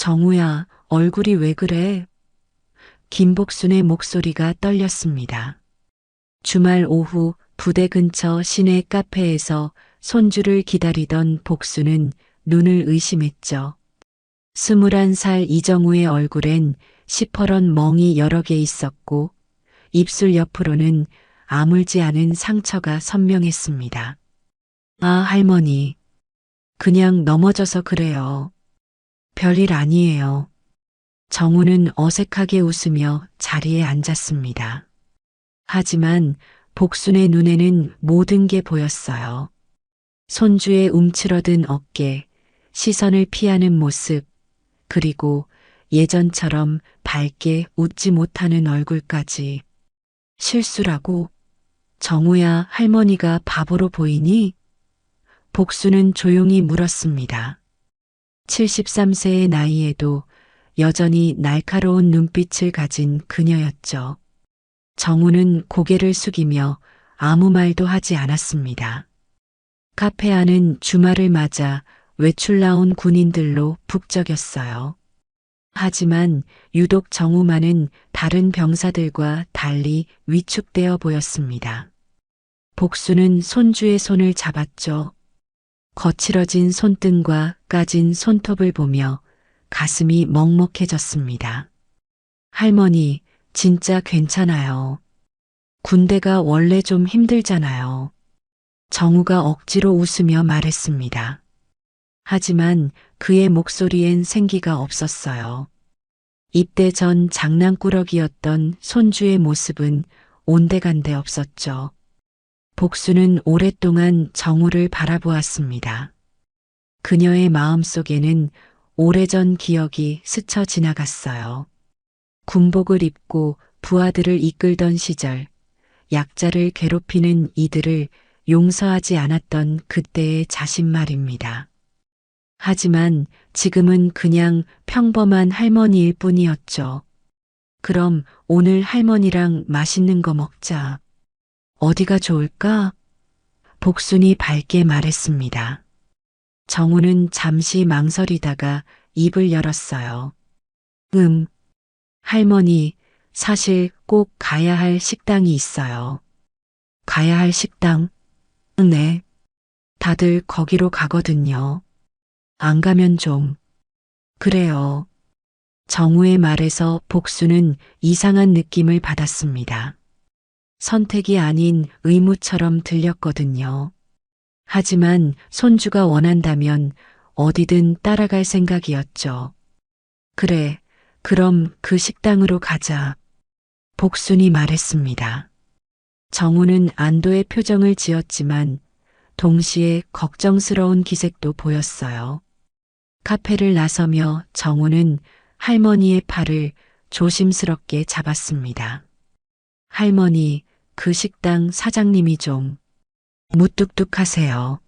정우야, 얼굴이 왜 그래? 김복순의 목소리가 떨렸습니다. 주말 오후 부대 근처 시내 카페에서 손주를 기다리던 복순은 눈을 의심했죠. 21살 이정우의 얼굴엔 시퍼런 멍이 여러 개 있었고 입술 옆으로는 아물지 않은 상처가 선명했습니다. 아, 할머니. 그냥 넘어져서 그래요. 별일 아니에요. 정우는 어색하게 웃으며 자리에 앉았습니다. 하지만 복순의 눈에는 모든 게 보였어요. 손주의 움츠러든 어깨, 시선을 피하는 모습, 그리고 예전처럼 밝게 웃지 못하는 얼굴까지. 실수라고? 정우야, 할머니가 바보로 보이니? 복순은 조용히 물었습니다. 73세의 나이에도 여전히 날카로운 눈빛을 가진 그녀였죠. 정우는 고개를 숙이며 아무 말도 하지 않았습니다. 카페 안은 주말을 맞아 외출 나온 군인들로 북적였어요. 하지만 유독 정우만은 다른 병사들과 달리 위축되어 보였습니다. 복수는 손주의 손을 잡았죠. 거칠어진 손등과 까진 손톱을 보며 가슴이 먹먹해졌습니다. 할머니, 진짜 괜찮아요. 군대가 원래 좀 힘들잖아요. 정우가 억지로 웃으며 말했습니다. 하지만 그의 목소리엔 생기가 없었어요. 입대 전 장난꾸러기였던 손주의 모습은 온데간데 없었죠. 복수는 오랫동안 정우를 바라보았습니다. 그녀의 마음속에는 오래전 기억이 스쳐 지나갔어요. 군복을 입고 부하들을 이끌던 시절, 약자를 괴롭히는 이들을 용서하지 않았던 그때의 자신 말입니다. 하지만 지금은 그냥 평범한 할머니일 뿐이었죠. 그럼 오늘 할머니랑 맛있는 거 먹자. 어디가 좋을까? 복순이 밝게 말했습니다. 정우는 잠시 망설이다가 입을 열었어요. 할머니, 사실 꼭 가야 할 식당이 있어요. 가야 할 식당? 네. 다들 거기로 가거든요. 안 가면 좀. 그래요. 정우의 말에서 복수는 이상한 느낌을 받았습니다. 선택이 아닌 의무처럼 들렸거든요. 하지만 손주가 원한다면 어디든 따라갈 생각이었죠. 그래, 그럼 그 식당으로 가자. 복순이 말했습니다. 정우는 안도의 표정을 지었지만 동시에 걱정스러운 기색도 보였어요. 카페를 나서며 정우는 할머니의 팔을 조심스럽게 잡았습니다. 할머니, 그 식당 사장님이 좀 무뚝뚝하세요.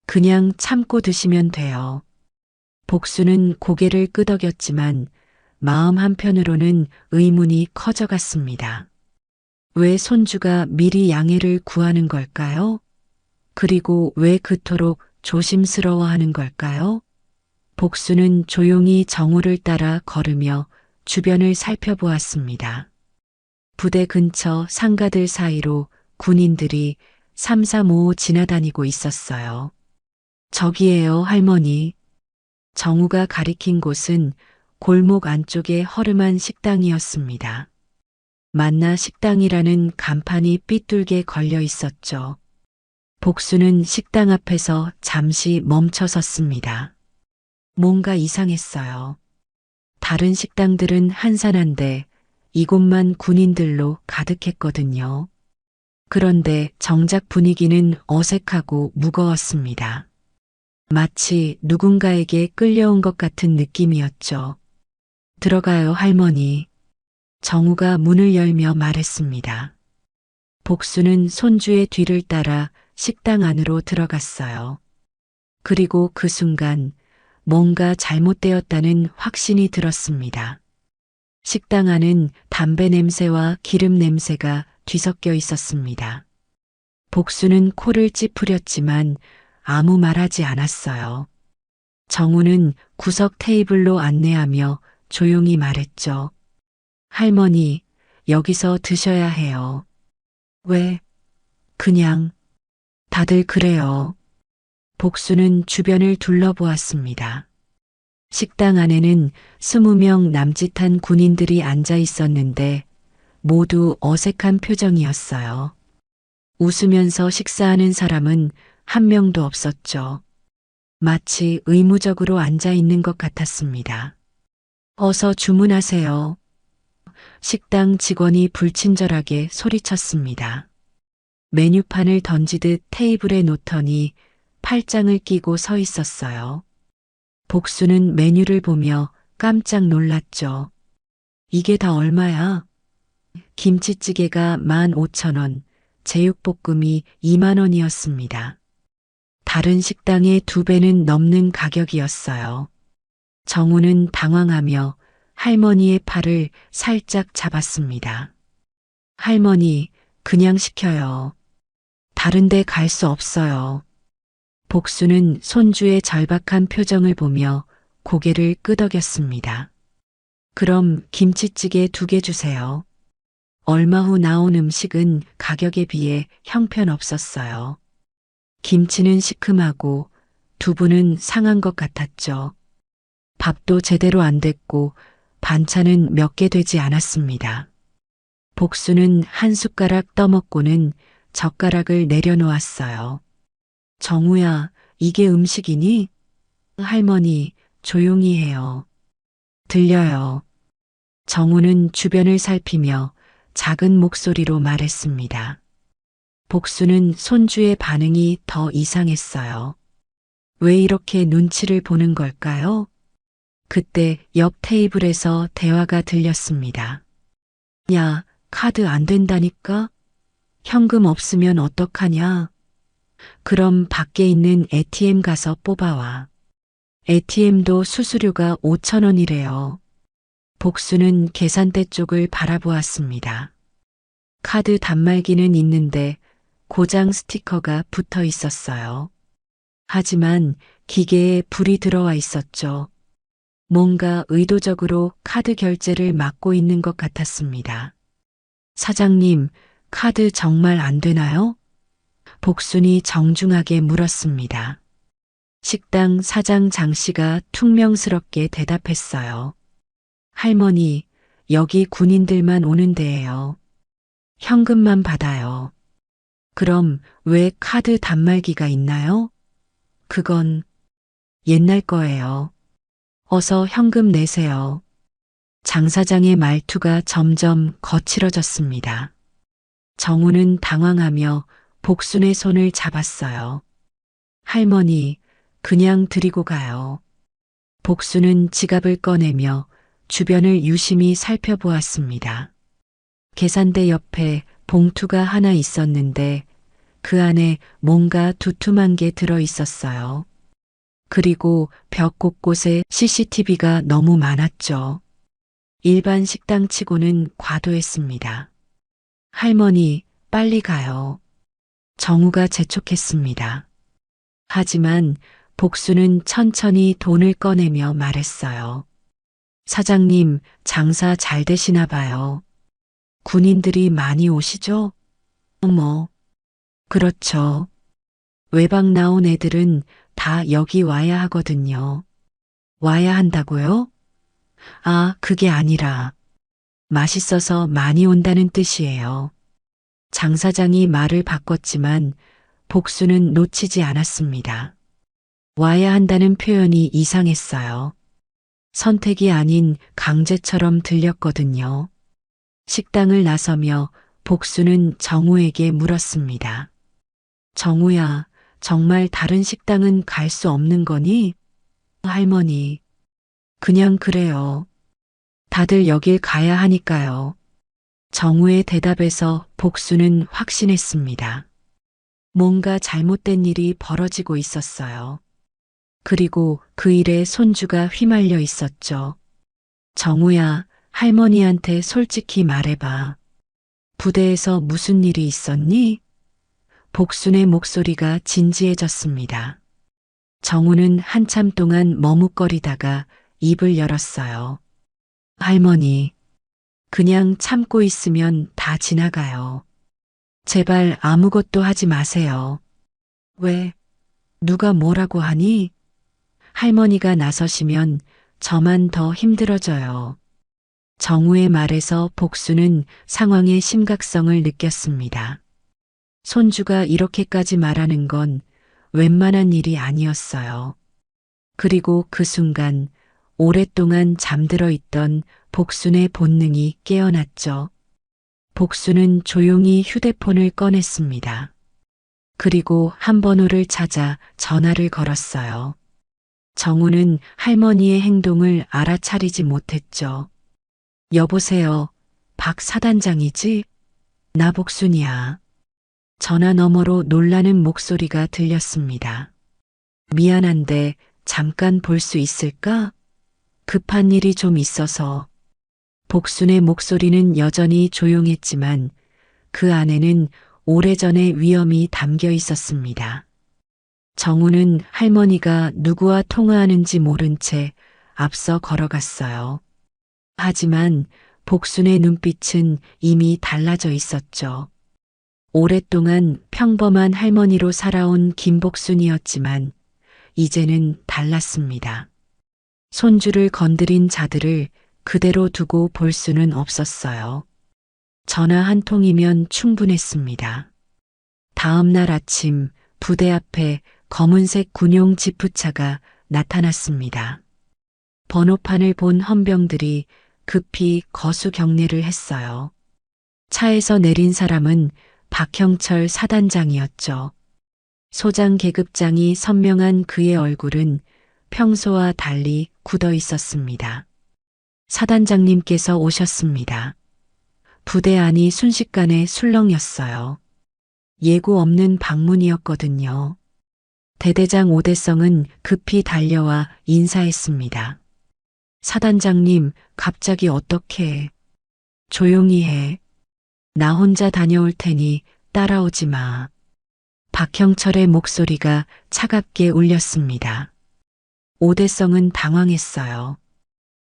그냥 참고 드시면 돼요. 복수는 고개를 끄덕였지만 마음 한편으로는 의문이 커져갔습니다. 왜 손주가 미리 양해를 구하는 걸까요? 그리고 왜 그토록 조심스러워하는 걸까요? 복수는 조용히 정우를 따라 걸으며 주변을 살펴보았습니다. 부대 근처 상가들 사이로 군인들이 삼삼오오 지나다니고 있었어요. 저기에요, 할머니. 정우가 가리킨 곳은 골목 안쪽의 허름한 식당이었습니다. 만나 식당이라는 간판이 삐뚤게 걸려 있었죠. 복수는 식당 앞에서 잠시 멈춰 섰습니다. 뭔가 이상했어요. 다른 식당들은 한산한데 이곳만 군인들로 가득했거든요. 그런데 정작 분위기는 어색하고 무거웠습니다. 마치 누군가에게 끌려온 것 같은 느낌이었죠. 들어가요, 할머니. 정우가 문을 열며 말했습니다. 복수는 손주의 뒤를 따라 식당 안으로 들어갔어요. 그리고 그 순간 뭔가 잘못되었다는 확신이 들었습니다. 식당 안은 담배 냄새와 기름 냄새가 뒤섞여 있었습니다. 복수는 코를 찌푸렸지만 아무 말하지 않았어요. 정우는 구석 테이블로 안내하며 조용히 말했죠. 할머니, 여기서 드셔야 해요. 왜? 그냥. 다들 그래요. 복수는 주변을 둘러보았습니다. 식당 안에는 20명 남짓한 군인들이 앉아 있었는데 모두 어색한 표정이었어요. 웃으면서 식사하는 사람은 한 명도 없었죠. 마치 의무적으로 앉아 있는 것 같았습니다. 어서 주문하세요. 식당 직원이 불친절하게 소리쳤습니다. 메뉴판을 던지듯 테이블에 놓더니 팔짱을 끼고 서 있었어요. 복수는 메뉴를 보며 깜짝 놀랐죠. 이게 다 얼마야? 김치찌개가 15,000원, 제육볶음이 2만 원이었습니다. 다른 식당의 2배는 넘는 가격이었어요. 정우는 당황하며 할머니의 팔을 살짝 잡았습니다. 할머니, 그냥 시켜요. 다른 데 갈 수 없어요. 복수는 손주의 절박한 표정을 보며 고개를 끄덕였습니다. 그럼 김치찌개 2개 주세요. 얼마 후 나온 음식은 가격에 비해 형편없었어요. 김치는 시큼하고 두부는 상한 것 같았죠. 밥도 제대로 안 됐고 반찬은 몇 개 되지 않았습니다. 복수는 한 숟가락 떠먹고는 젓가락을 내려놓았어요. 정우야, 이게 음식이니? 할머니, 조용히 해요. 들려요. 정우는 주변을 살피며 작은 목소리로 말했습니다. 복수는 손주의 반응이 더 이상했어요. 왜 이렇게 눈치를 보는 걸까요? 그때 옆 테이블에서 대화가 들렸습니다. 야, 카드 안 된다니까? 현금 없으면 어떡하냐? 그럼 밖에 있는 ATM 가서 뽑아와. ATM도 수수료가 5,000원이래요. 복수는 계산대 쪽을 바라보았습니다. 카드 단말기는 있는데 고장 스티커가 붙어 있었어요. 하지만 기계에 불이 들어와 있었죠. 뭔가 의도적으로 카드 결제를 막고 있는 것 같았습니다. 사장님, 카드 정말 안 되나요? 복순이 정중하게 물었습니다. 식당 사장 장 씨가 퉁명스럽게 대답했어요. 할머니, 여기 군인들만 오는 데예요. 현금만 받아요. 그럼 왜 카드 단말기가 있나요? 그건 옛날 거예요. 어서 현금 내세요. 장 사장의 말투가 점점 거칠어졌습니다. 정우는 당황하며 복순의 손을 잡았어요. 할머니, 그냥 드리고 가요. 복순은 지갑을 꺼내며 주변을 유심히 살펴보았습니다. 계산대 옆에 봉투가 하나 있었는데 그 안에 뭔가 두툼한 게 들어 있었어요. 그리고 벽 곳곳에 CCTV가 너무 많았죠. 일반 식당치고는 과도했습니다. 할머니, 빨리 가요. 정우가 재촉했습니다. 하지만 복수는 천천히 돈을 꺼내며 말했어요. 사장님, 장사 잘 되시나 봐요. 군인들이 많이 오시죠? 어머, 그렇죠. 외박 나온 애들은 다 여기 와야 하거든요. 와야 한다고요? 아, 그게 아니라 맛있어서 많이 온다는 뜻이에요. 장 사장이 말을 바꿨지만 복수는 놓치지 않았습니다. 와야 한다는 표현이 이상했어요. 선택이 아닌 강제처럼 들렸거든요. 식당을 나서며 복수는 정우에게 물었습니다. 정우야, 정말 다른 식당은 갈 수 없는 거니? 할머니, 그냥 그래요. 다들 여길 가야 하니까요. 정우의 대답에서 복수는 확신했습니다. 뭔가 잘못된 일이 벌어지고 있었어요. 그리고 그 일에 손주가 휘말려 있었죠. 정우야, 할머니한테 솔직히 말해봐. 부대에서 무슨 일이 있었니? 복순의 목소리가 진지해졌습니다. 정우는 한참 동안 머뭇거리다가 입을 열었어요. 할머니, 그냥 참고 있으면 다 지나가요. 제발 아무것도 하지 마세요. 왜? 누가 뭐라고 하니? 할머니가 나서시면 저만 더 힘들어져요. 정우의 말에서 복수는 상황의 심각성을 느꼈습니다. 손주가 이렇게까지 말하는 건 웬만한 일이 아니었어요. 그리고 그 순간 오랫동안 잠들어 있던 복순의 본능이 깨어났죠. 복순은 조용히 휴대폰을 꺼냈습니다. 그리고 한 번호를 찾아 전화를 걸었어요. 정우는 할머니의 행동을 알아차리지 못했죠. 여보세요. 박 사단장이지? 나 복순이야. 전화 너머로 놀라는 목소리가 들렸습니다. 미안한데 잠깐 볼 수 있을까? 급한 일이 좀 있어서. 복순의 목소리는 여전히 조용했지만 그 안에는 오래전의 위험이 담겨 있었습니다. 정우는 할머니가 누구와 통화하는지 모른 채 앞서 걸어갔어요. 하지만 복순의 눈빛은 이미 달라져 있었죠. 오랫동안 평범한 할머니로 살아온 김복순이었지만 이제는 달랐습니다. 손주를 건드린 자들을 그대로 두고 볼 수는 없었어요. 전화 한 통이면 충분했습니다. 다음 날 아침 부대 앞에 검은색 군용 지프차가 나타났습니다. 번호판을 본 헌병들이 급히 거수 경례를 했어요. 차에서 내린 사람은 박형철 사단장이었죠. 소장 계급장이 선명한 그의 얼굴은 평소와 달리 굳어 있었습니다. 사단장님께서 오셨습니다. 부대 안이 순식간에 술렁였어요. 예고 없는 방문이었거든요. 대대장 오대성은 급히 달려와 인사했습니다. 사단장님, 갑자기 어떻게? 조용히 해. 나 혼자 다녀올 테니 따라오지 마. 박형철의 목소리가 차갑게 울렸습니다. 오대성은 당황했어요.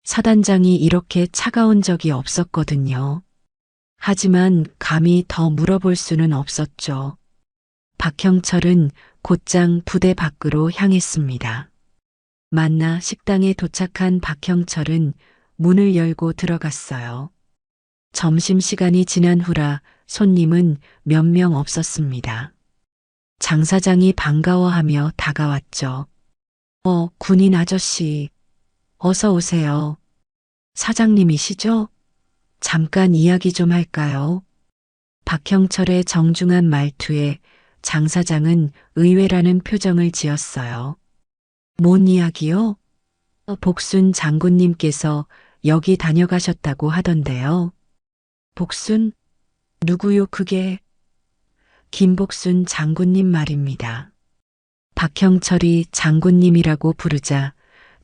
사단장이 이렇게 차가운 적이 없었거든요. 하지만 감히 더 물어볼 수는 없었죠. 박형철은 곧장 부대 밖으로 향했습니다. 만나 식당에 도착한 박형철은 문을 열고 들어갔어요. 점심시간이 지난 후라 손님은 몇 명 없었습니다. 장 사장이 반가워하며 다가왔죠. 군인 아저씨. 어서 오세요. 사장님이시죠? 잠깐 이야기 좀 할까요? 박형철의 정중한 말투에 장 사장은 의외라는 표정을 지었어요. 뭔 이야기요? 복순 장군님께서 여기 다녀가셨다고 하던데요. 복순? 누구요 그게? 김복순 장군님 말입니다. 박형철이 장군님이라고 부르자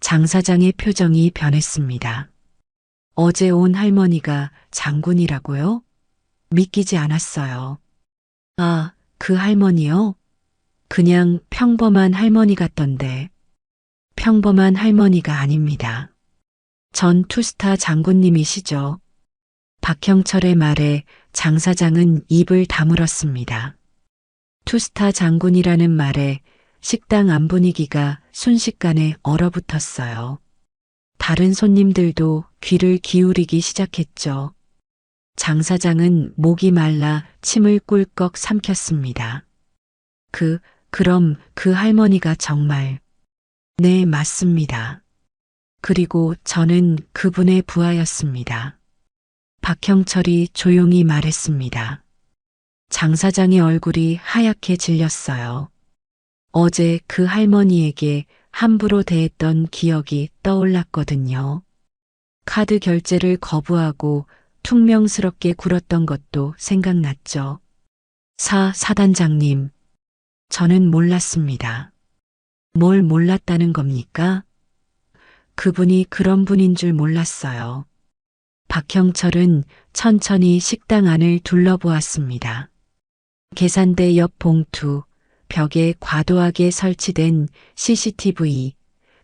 장 사장의 표정이 변했습니다. 어제 온 할머니가 장군이라고요? 믿기지 않았어요. 아, 그 할머니요? 그냥 평범한 할머니 같던데. 평범한 할머니가 아닙니다. 전 투스타 장군님이시죠. 박형철의 말에 장 사장은 입을 다물었습니다. 투스타 장군이라는 말에 식당 안 분위기가 순식간에 얼어붙었어요. 다른 손님들도 귀를 기울이기 시작했죠. 장 사장은 목이 말라 침을 꿀꺽 삼켰습니다. 그럼 그 할머니가 정말. 네, 맞습니다. 그리고 저는 그분의 부하였습니다. 박형철이 조용히 말했습니다. 장 사장의 얼굴이 하얗게 질렸어요. 어제 그 할머니에게 함부로 대했던 기억이 떠올랐거든요. 카드 결제를 거부하고 퉁명스럽게 굴었던 것도 생각났죠. 사단장님, 저는 몰랐습니다. 뭘 몰랐다는 겁니까? 그분이 그런 분인 줄 몰랐어요. 박형철은 천천히 식당 안을 둘러보았습니다. 계산대 옆 봉투, 벽에 과도하게 설치된 CCTV,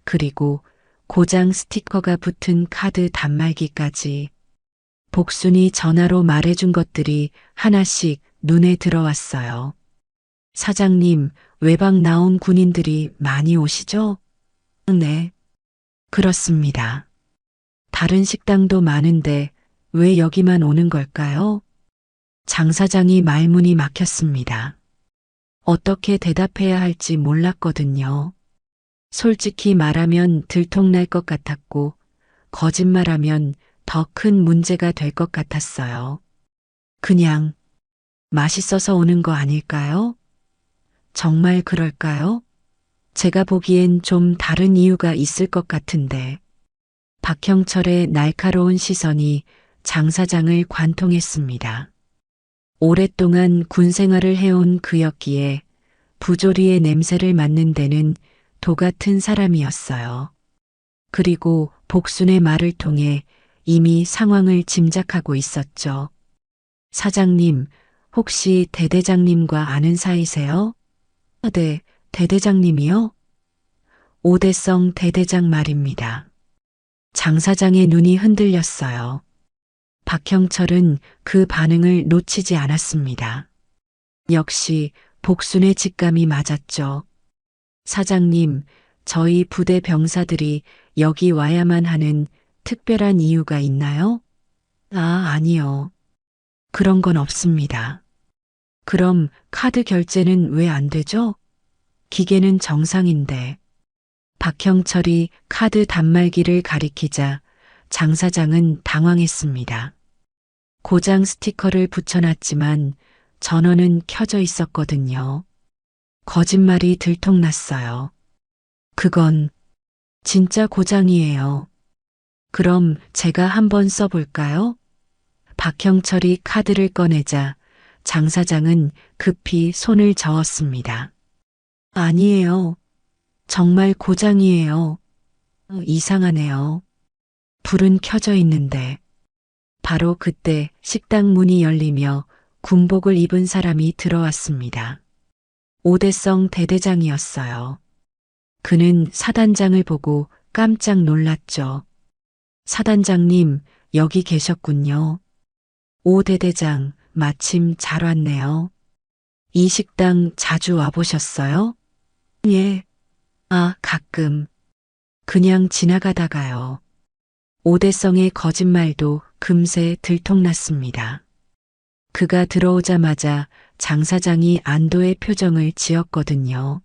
그리고 고장 스티커가 붙은 카드 단말기까지 복순이 전화로 말해준 것들이 하나씩 눈에 들어왔어요. 사장님, 외박 나온 군인들이 많이 오시죠? 네. 그렇습니다. 다른 식당도 많은데 왜 여기만 오는 걸까요? 장 사장이 말문이 막혔습니다. 어떻게 대답해야 할지 몰랐거든요. 솔직히 말하면 들통날 것 같았고, 거짓말하면 더 큰 문제가 될 것 같았어요. 그냥 맛있어서 오는 거 아닐까요? 정말 그럴까요? 제가 보기엔 좀 다른 이유가 있을 것 같은데. 박형철의 날카로운 시선이 장 사장을 관통했습니다. 오랫동안 군 생활을 해온 그였기에 부조리의 냄새를 맡는 데는 도 같은 사람이었어요. 그리고 복순의 말을 통해 이미 상황을 짐작하고 있었죠. 사장님, 혹시 대대장님과 아는 사이세요? 네, 대대장님이요? 오대성 대대장 말입니다. 장 사장의 눈이 흔들렸어요. 박형철은 그 반응을 놓치지 않았습니다. 역시 복순의 직감이 맞았죠. 사장님, 저희 부대 병사들이 여기 와야만 하는 특별한 이유가 있나요? 아니요. 그런 건 없습니다. 그럼 카드 결제는 왜 안 되죠? 기계는 정상인데. 박형철이 카드 단말기를 가리키자 장 사장은 당황했습니다. 고장 스티커를 붙여놨지만 전원은 켜져 있었거든요. 거짓말이 들통났어요. 그건 진짜 고장이에요. 그럼 제가 한번 써볼까요? 박형철이 카드를 꺼내자 장 사장은 급히 손을 저었습니다. 아니에요. 정말 고장이에요. 이상하네요. 불은 켜져 있는데. 바로 그때 식당 문이 열리며 군복을 입은 사람이 들어왔습니다. 오대성 대대장이었어요. 그는 사단장을 보고 깜짝 놀랐죠. 사단장님, 여기 계셨군요. 오 대대장, 마침 잘 왔네요. 이 식당 자주 와보셨어요? 예. 가끔. 그냥 지나가다가요. 오대성의 거짓말도 금세 들통났습니다. 그가 들어오자마자 장 사장이 안도의 표정을 지었거든요.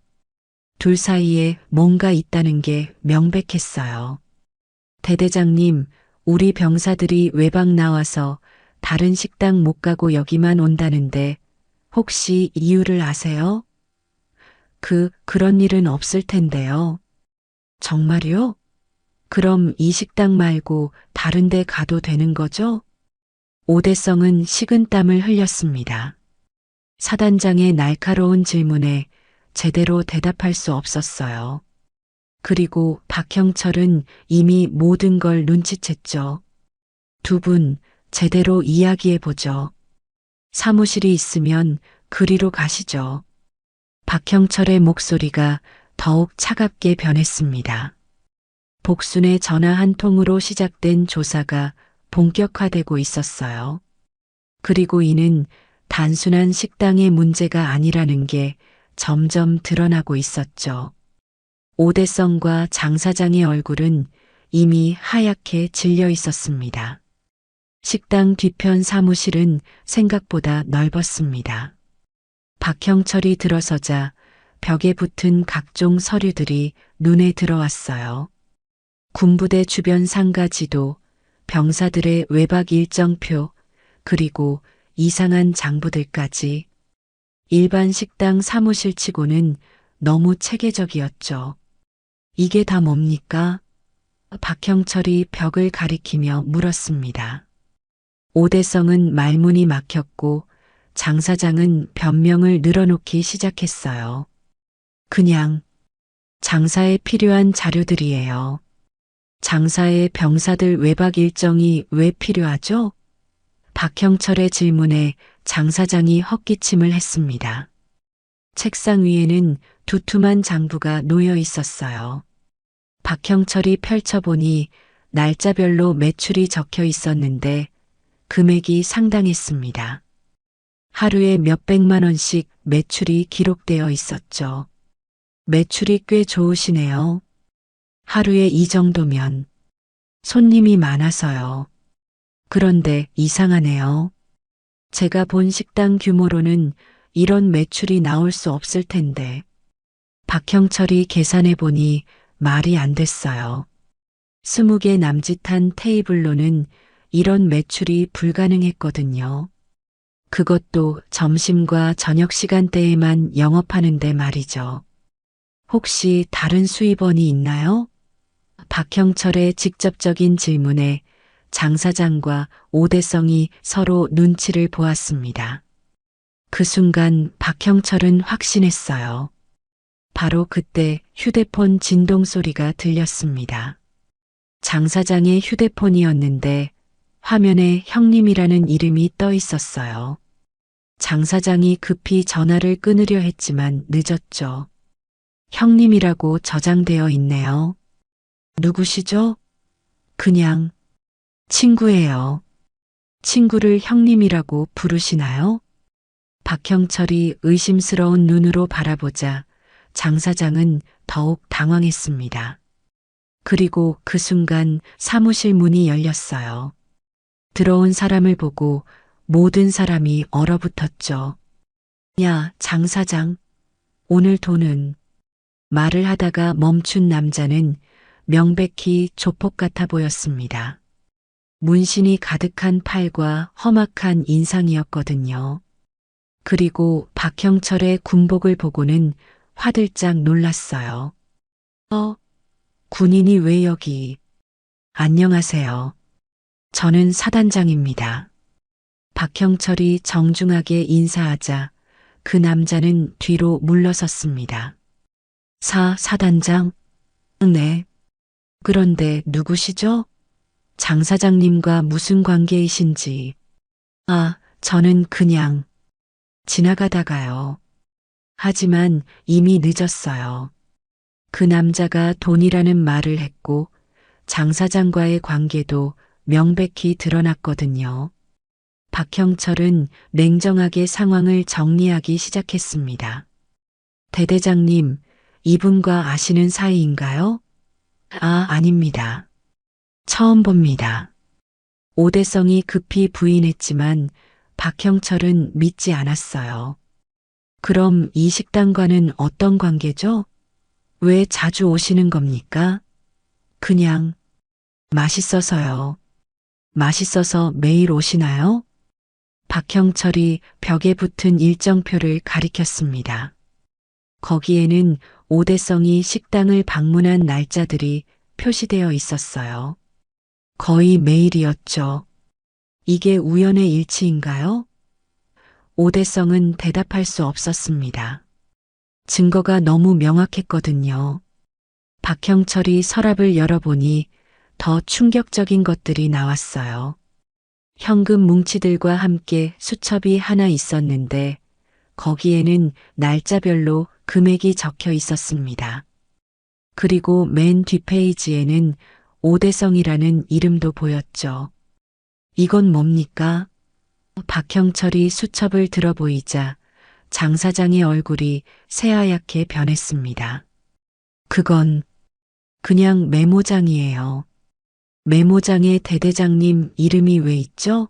둘 사이에 뭔가 있다는 게 명백했어요. 대대장님, 우리 병사들이 외박 나와서 다른 식당 못 가고 여기만 온다는데 혹시 이유를 아세요? 그런 일은 없을 텐데요. 정말요? 그럼 이 식당 말고 다른 데 가도 되는 거죠? 오대성은 식은땀을 흘렸습니다. 사단장의 날카로운 질문에 제대로 대답할 수 없었어요. 그리고 박형철은 이미 모든 걸 눈치챘죠. 두 분 제대로 이야기해보죠. 사무실이 있으면 그리로 가시죠. 박형철의 목소리가 더욱 차갑게 변했습니다. 복순의 전화 한 통으로 시작된 조사가 본격화되고 있었어요. 그리고 이는 단순한 식당의 문제가 아니라는 게 점점 드러나고 있었죠. 오대성과 장 사장의 얼굴은 이미 하얗게 질려 있었습니다. 식당 뒤편 사무실은 생각보다 넓었습니다. 박형철이 들어서자 벽에 붙은 각종 서류들이 눈에 들어왔어요. 군부대 주변 상가 지도, 병사들의 외박 일정표, 그리고 이상한 장부들까지. 일반 식당 사무실치고는 너무 체계적이었죠. 이게 다 뭡니까? 박형철이 벽을 가리키며 물었습니다. 오대성은 말문이 막혔고 장 사장은 변명을 늘어놓기 시작했어요. 그냥 장사에 필요한 자료들이에요. 장사의 병사들 외박 일정이 왜 필요하죠? 박형철의 질문에 장 사장이 헛기침을 했습니다. 책상 위에는 두툼한 장부가 놓여 있었어요. 박형철이 펼쳐보니 날짜별로 매출이 적혀 있었는데 금액이 상당했습니다. 하루에 몇백만 원씩 매출이 기록되어 있었죠. 매출이 꽤 좋으시네요. 하루에 이 정도면 손님이 많아서요. 그런데 이상하네요. 제가 본 식당 규모로는 이런 매출이 나올 수 없을 텐데. 박형철이 계산해 보니 말이 안 됐어요. 20개 남짓한 테이블로는 이런 매출이 불가능했거든요. 그것도 점심과 저녁 시간대에만 영업하는데 말이죠. 혹시 다른 수입원이 있나요? 박형철의 직접적인 질문에 장 사장과 오대성이 서로 눈치를 보았습니다. 그 순간 박형철은 확신했어요. 바로 그때 휴대폰 진동 소리가 들렸습니다. 장 사장의 휴대폰이었는데 화면에 형님이라는 이름이 떠 있었어요. 장 사장이 급히 전화를 끊으려 했지만 늦었죠. 형님이라고 저장되어 있네요. 누구시죠? 그냥 친구예요. 친구를 형님이라고 부르시나요? 박형철이 의심스러운 눈으로 바라보자 장 사장은 더욱 당황했습니다. 그리고 그 순간 사무실 문이 열렸어요. 들어온 사람을 보고 모든 사람이 얼어붙었죠. 야, 장 사장, 오늘 돈은? 말을 하다가 멈춘 남자는 명백히 조폭 같아 보였습니다. 문신이 가득한 팔과 험악한 인상이었거든요. 그리고 박형철의 군복을 보고는 화들짝 놀랐어요. 군인이 왜 여기? 안녕하세요. 저는 사단장입니다. 박형철이 정중하게 인사하자 그 남자는 뒤로 물러섰습니다. 사단장? 네. 그런데 누구시죠? 장 사장님과 무슨 관계이신지. 저는 그냥 지나가다가요. 하지만 이미 늦었어요. 그 남자가 돈이라는 말을 했고 장 사장과의 관계도 명백히 드러났거든요. 박형철은 냉정하게 상황을 정리하기 시작했습니다. 대대장님, 이분과 아시는 사이인가요? 아닙니다. 처음 봅니다. 오대성이 급히 부인했지만 박형철은 믿지 않았어요. 그럼 이 식당과는 어떤 관계죠? 왜 자주 오시는 겁니까? 그냥 맛있어서요. 맛있어서 매일 오시나요? 박형철이 벽에 붙은 일정표를 가리켰습니다. 거기에는 오대성이 식당을 방문한 날짜들이 표시되어 있었어요. 거의 매일이었죠. 이게 우연의 일치인가요? 오대성은 대답할 수 없었습니다. 증거가 너무 명확했거든요. 박형철이 서랍을 열어보니 더 충격적인 것들이 나왔어요. 현금 뭉치들과 함께 수첩이 하나 있었는데 거기에는 날짜별로 금액이 적혀 있었습니다. 그리고 맨 뒷페이지에는 오대성이라는 이름도 보였죠. 이건 뭡니까? 박형철이 수첩을 들어보이자 장 사장의 얼굴이 새하얗게 변했습니다. 그건 그냥 메모장이에요. 메모장에 대대장님 이름이 왜 있죠?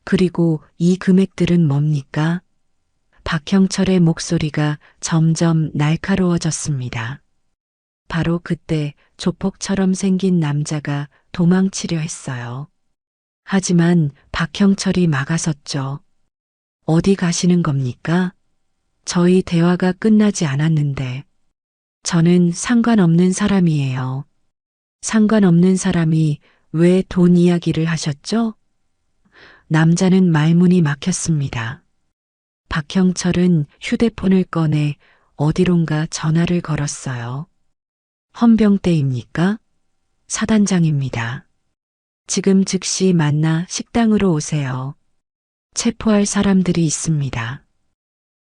그리고 이 금액들은 뭡니까? 박형철의 목소리가 점점 날카로워졌습니다. 바로 그때 조폭처럼 생긴 남자가 도망치려 했어요. 하지만 박형철이 막아섰죠. 어디 가시는 겁니까? 저희 대화가 끝나지 않았는데. 저는 상관없는 사람이에요. 상관없는 사람이 왜 돈 이야기를 하셨죠? 남자는 말문이 막혔습니다. 박형철은 휴대폰을 꺼내 어디론가 전화를 걸었어요. 헌병대입니까? 사단장입니다. 지금 즉시 만나 식당으로 오세요. 체포할 사람들이 있습니다.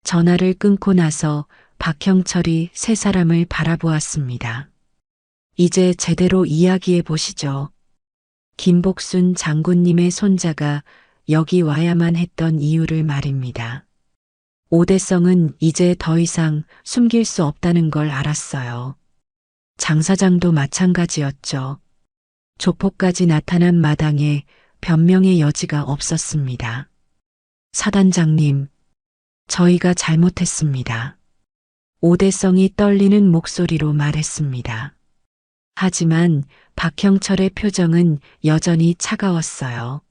전화를 끊고 나서 박형철이 세 사람을 바라보았습니다. 이제 제대로 이야기해 보시죠. 김복순 장군님의 손자가 여기 와야만 했던 이유를 말입니다. 오대성은 이제 더 이상 숨길 수 없다는 걸 알았어요. 장 사장도 마찬가지였죠. 조폭까지 나타난 마당에 변명의 여지가 없었습니다. 사단장님, 저희가 잘못했습니다. 오대성이 떨리는 목소리로 말했습니다. 하지만 박형철의 표정은 여전히 차가웠어요.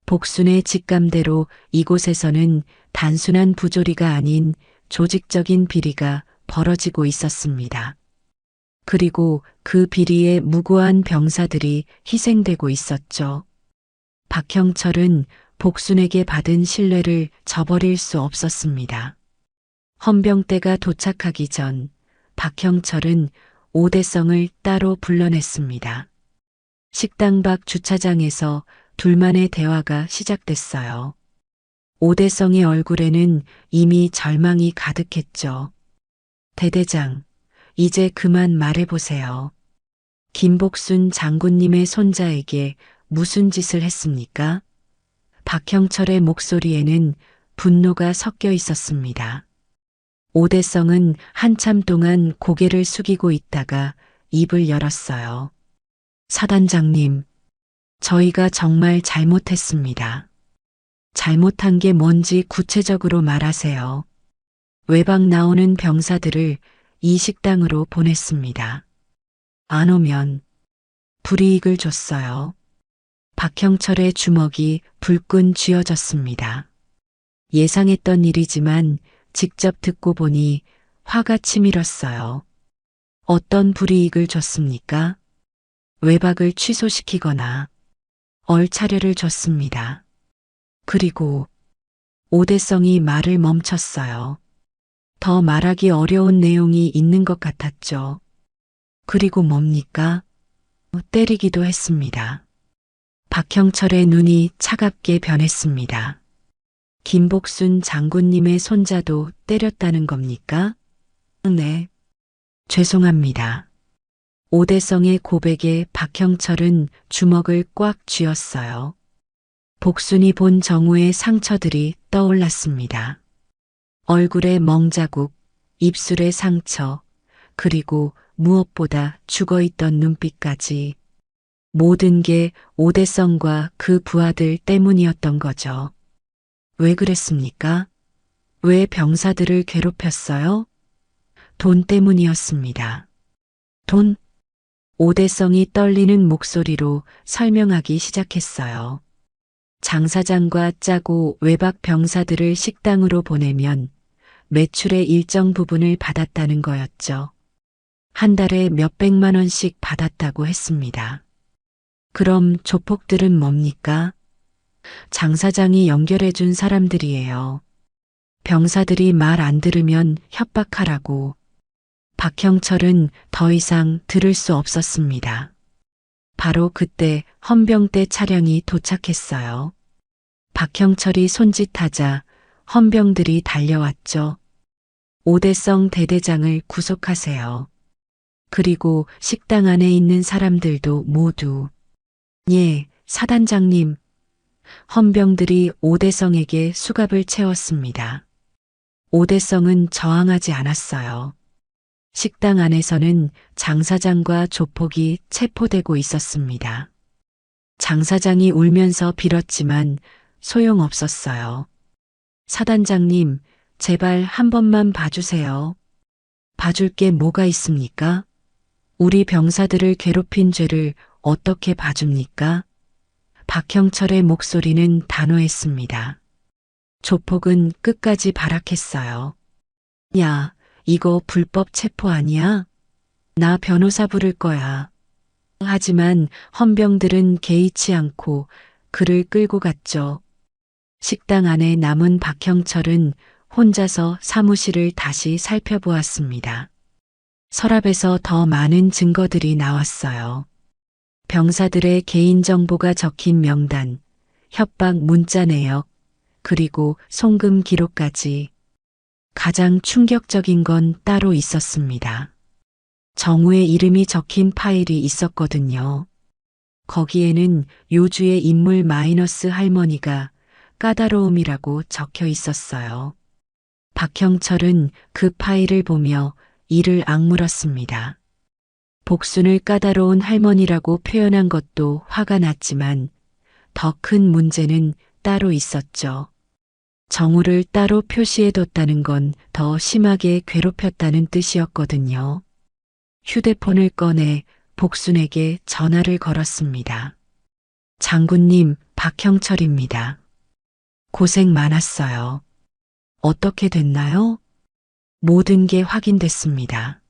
복순의 직감대로 이곳에서는 단순한 부조리가 아닌 조직적인 비리가 벌어지고 있었습니다. 그리고 그 비리에 무고한 병사들이 희생되고 있었죠. 박형철은 복순에게 받은 신뢰를 저버릴 수 없었습니다. 헌병대가 도착하기 전 박형철은 오대성을 따로 불러냈습니다. 식당 밖 주차장에서 둘만의 대화가 시작됐어요. 오대성의 얼굴에는 이미 절망이 가득했죠. 대대장, 이제 그만 말해보세요. 김복순 장군님의 손자에게 무슨 짓을 했습니까? 박형철의 목소리에는 분노가 섞여 있었습니다. 오대성은 한참 동안 고개를 숙이고 있다가 입을 열었어요. 사단장님, 저희가 정말 잘못했습니다. 잘못한 게 뭔지 구체적으로 말하세요. 외박 나오는 병사들을 이 식당으로 보냈습니다. 안 오면 불이익을 줬어요. 박형철의 주먹이 불끈 쥐어졌습니다. 예상했던 일이지만 직접 듣고 보니 화가 치밀었어요. 어떤 불이익을 줬습니까? 외박을 취소시키거나 얼차려를 줬습니다. 그리고 오대성이 말을 멈췄어요. 더 말하기 어려운 내용이 있는 것 같았죠. 그리고 뭡니까? 때리기도 했습니다. 박형철의 눈이 차갑게 변했습니다. 김복순 장군님의 손자도 때렸다는 겁니까? 네. 죄송합니다. 오대성의 고백에 박형철은 주먹을 꽉 쥐었어요. 복순이 본 정우의 상처들이 떠올랐습니다. 얼굴에 멍자국, 입술에 상처, 그리고 무엇보다 죽어있던 눈빛까지 모든 게 오대성과 그 부하들 때문이었던 거죠. 왜 그랬습니까? 왜 병사들을 괴롭혔어요? 돈 때문이었습니다. 돈? 오대성이 떨리는 목소리로 설명하기 시작했어요. 장 사장과 짜고 외박 병사들을 식당으로 보내면 매출의 일정 부분을 받았다는 거였죠. 한 달에 몇백만 원씩 받았다고 했습니다. 그럼 조폭들은 뭡니까? 장 사장이 연결해 준 사람들이에요. 병사들이 말 안 들으면 협박하라고. 박형철은 더 이상 들을 수 없었습니다. 바로 그때 헌병대 차량이 도착했어요. 박형철이 손짓하자 헌병들이 달려왔죠. 오대성 대대장을 구속하세요. 그리고 식당 안에 있는 사람들도 모두. 예, 사단장님. 헌병들이 오대성에게 수갑을 채웠습니다. 오대성은 저항하지 않았어요. 식당 안에서는 장 사장과 조폭이 체포되고 있었습니다. 장 사장이 울면서 빌었지만 소용없었어요. 사단장님, 제발 한 번만 봐주세요. 봐줄 게 뭐가 있습니까? 우리 병사들을 괴롭힌 죄를 어떻게 봐줍니까? 박형철의 목소리는 단호했습니다. 조폭은 끝까지 발악했어요. 야, 이거 불법 체포 아니야? 나 변호사 부를 거야. 하지만 헌병들은 개의치 않고 그를 끌고 갔죠. 식당 안에 남은 박형철은 혼자서 사무실을 다시 살펴보았습니다. 서랍에서 더 많은 증거들이 나왔어요. 병사들의 개인정보가 적힌 명단, 협박 문자 내역, 그리고 송금 기록까지. 가장 충격적인 건 따로 있었습니다. 정우의 이름이 적힌 파일이 있었거든요. 거기에는 요주의 인물 마이너스 할머니가 까다로움이라고 적혀 있었어요. 박형철은 그 파일을 보며 이를 악물었습니다. 복순을 까다로운 할머니라고 표현한 것도 화가 났지만 더 큰 문제는 따로 있었죠. 정우를 따로 표시해뒀다는 건 더 심하게 괴롭혔다는 뜻이었거든요. 휴대폰을 꺼내 복순에게 전화를 걸었습니다. 장군님, 박형철입니다. 고생 많았어요. 어떻게 됐나요? 모든 게 확인됐습니다.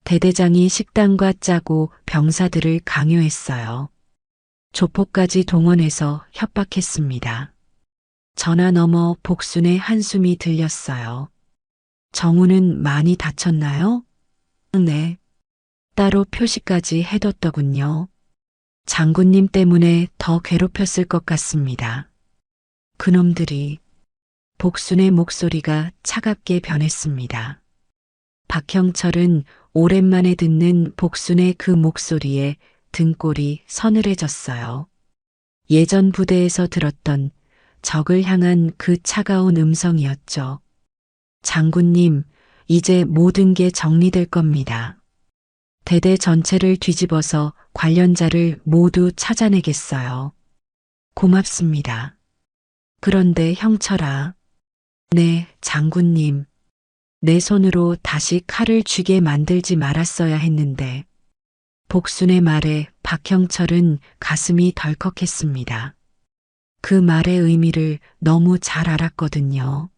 대대장이 식당과 짜고 병사들을 강요했어요. 조폭까지 동원해서 협박했습니다. 전화 너머 복순의 한숨이 들렸어요. 정우는 많이 다쳤나요? 네. 따로 표시까지 해뒀더군요. 장군님 때문에 더 괴롭혔을 것 같습니다. 그놈들이. 복순의 목소리가 차갑게 변했습니다. 박형철은 오랜만에 듣는 복순의 그 목소리에 등골이 서늘해졌어요. 예전 부대에서 들었던 적을 향한 그 차가운 음성이었죠. 장군님, 이제 모든 게 정리될 겁니다. 대대 전체를 뒤집어서 관련자를 모두 찾아내겠어요. 고맙습니다. 그런데 형철아. 네, 장군님. 내 손으로 다시 칼을 쥐게 만들지 말았어야 했는데. 복순의 말에 박형철은 가슴이 덜컥했습니다. 그 말의 의미를 너무 잘 알았거든요.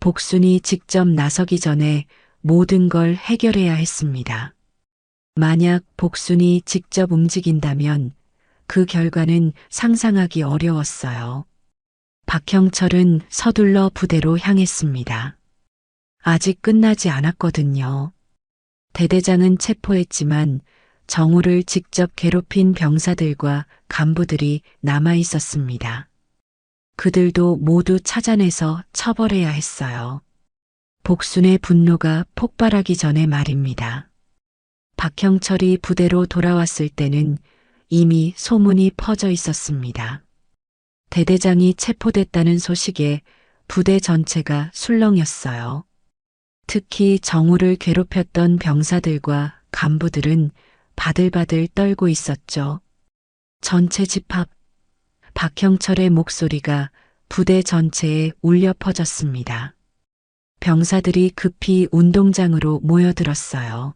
복순이 직접 나서기 전에 모든 걸 해결해야 했습니다. 만약 복순이 직접 움직인다면 그 결과는 상상하기 어려웠어요. 박형철은 서둘러 부대로 향했습니다. 아직 끝나지 않았거든요. 대대장은 체포했지만 정우를 직접 괴롭힌 병사들과 간부들이 남아 있었습니다. 그들도 모두 찾아내서 처벌해야 했어요. 복순의 분노가 폭발하기 전에 말입니다. 박형철이 부대로 돌아왔을 때는 이미 소문이 퍼져 있었습니다. 대대장이 체포됐다는 소식에 부대 전체가 술렁였어요. 특히 정우를 괴롭혔던 병사들과 간부들은 바들바들 떨고 있었죠. 전체 집합. 박형철의 목소리가 부대 전체에 울려 퍼졌습니다. 병사들이 급히 운동장으로 모여들었어요.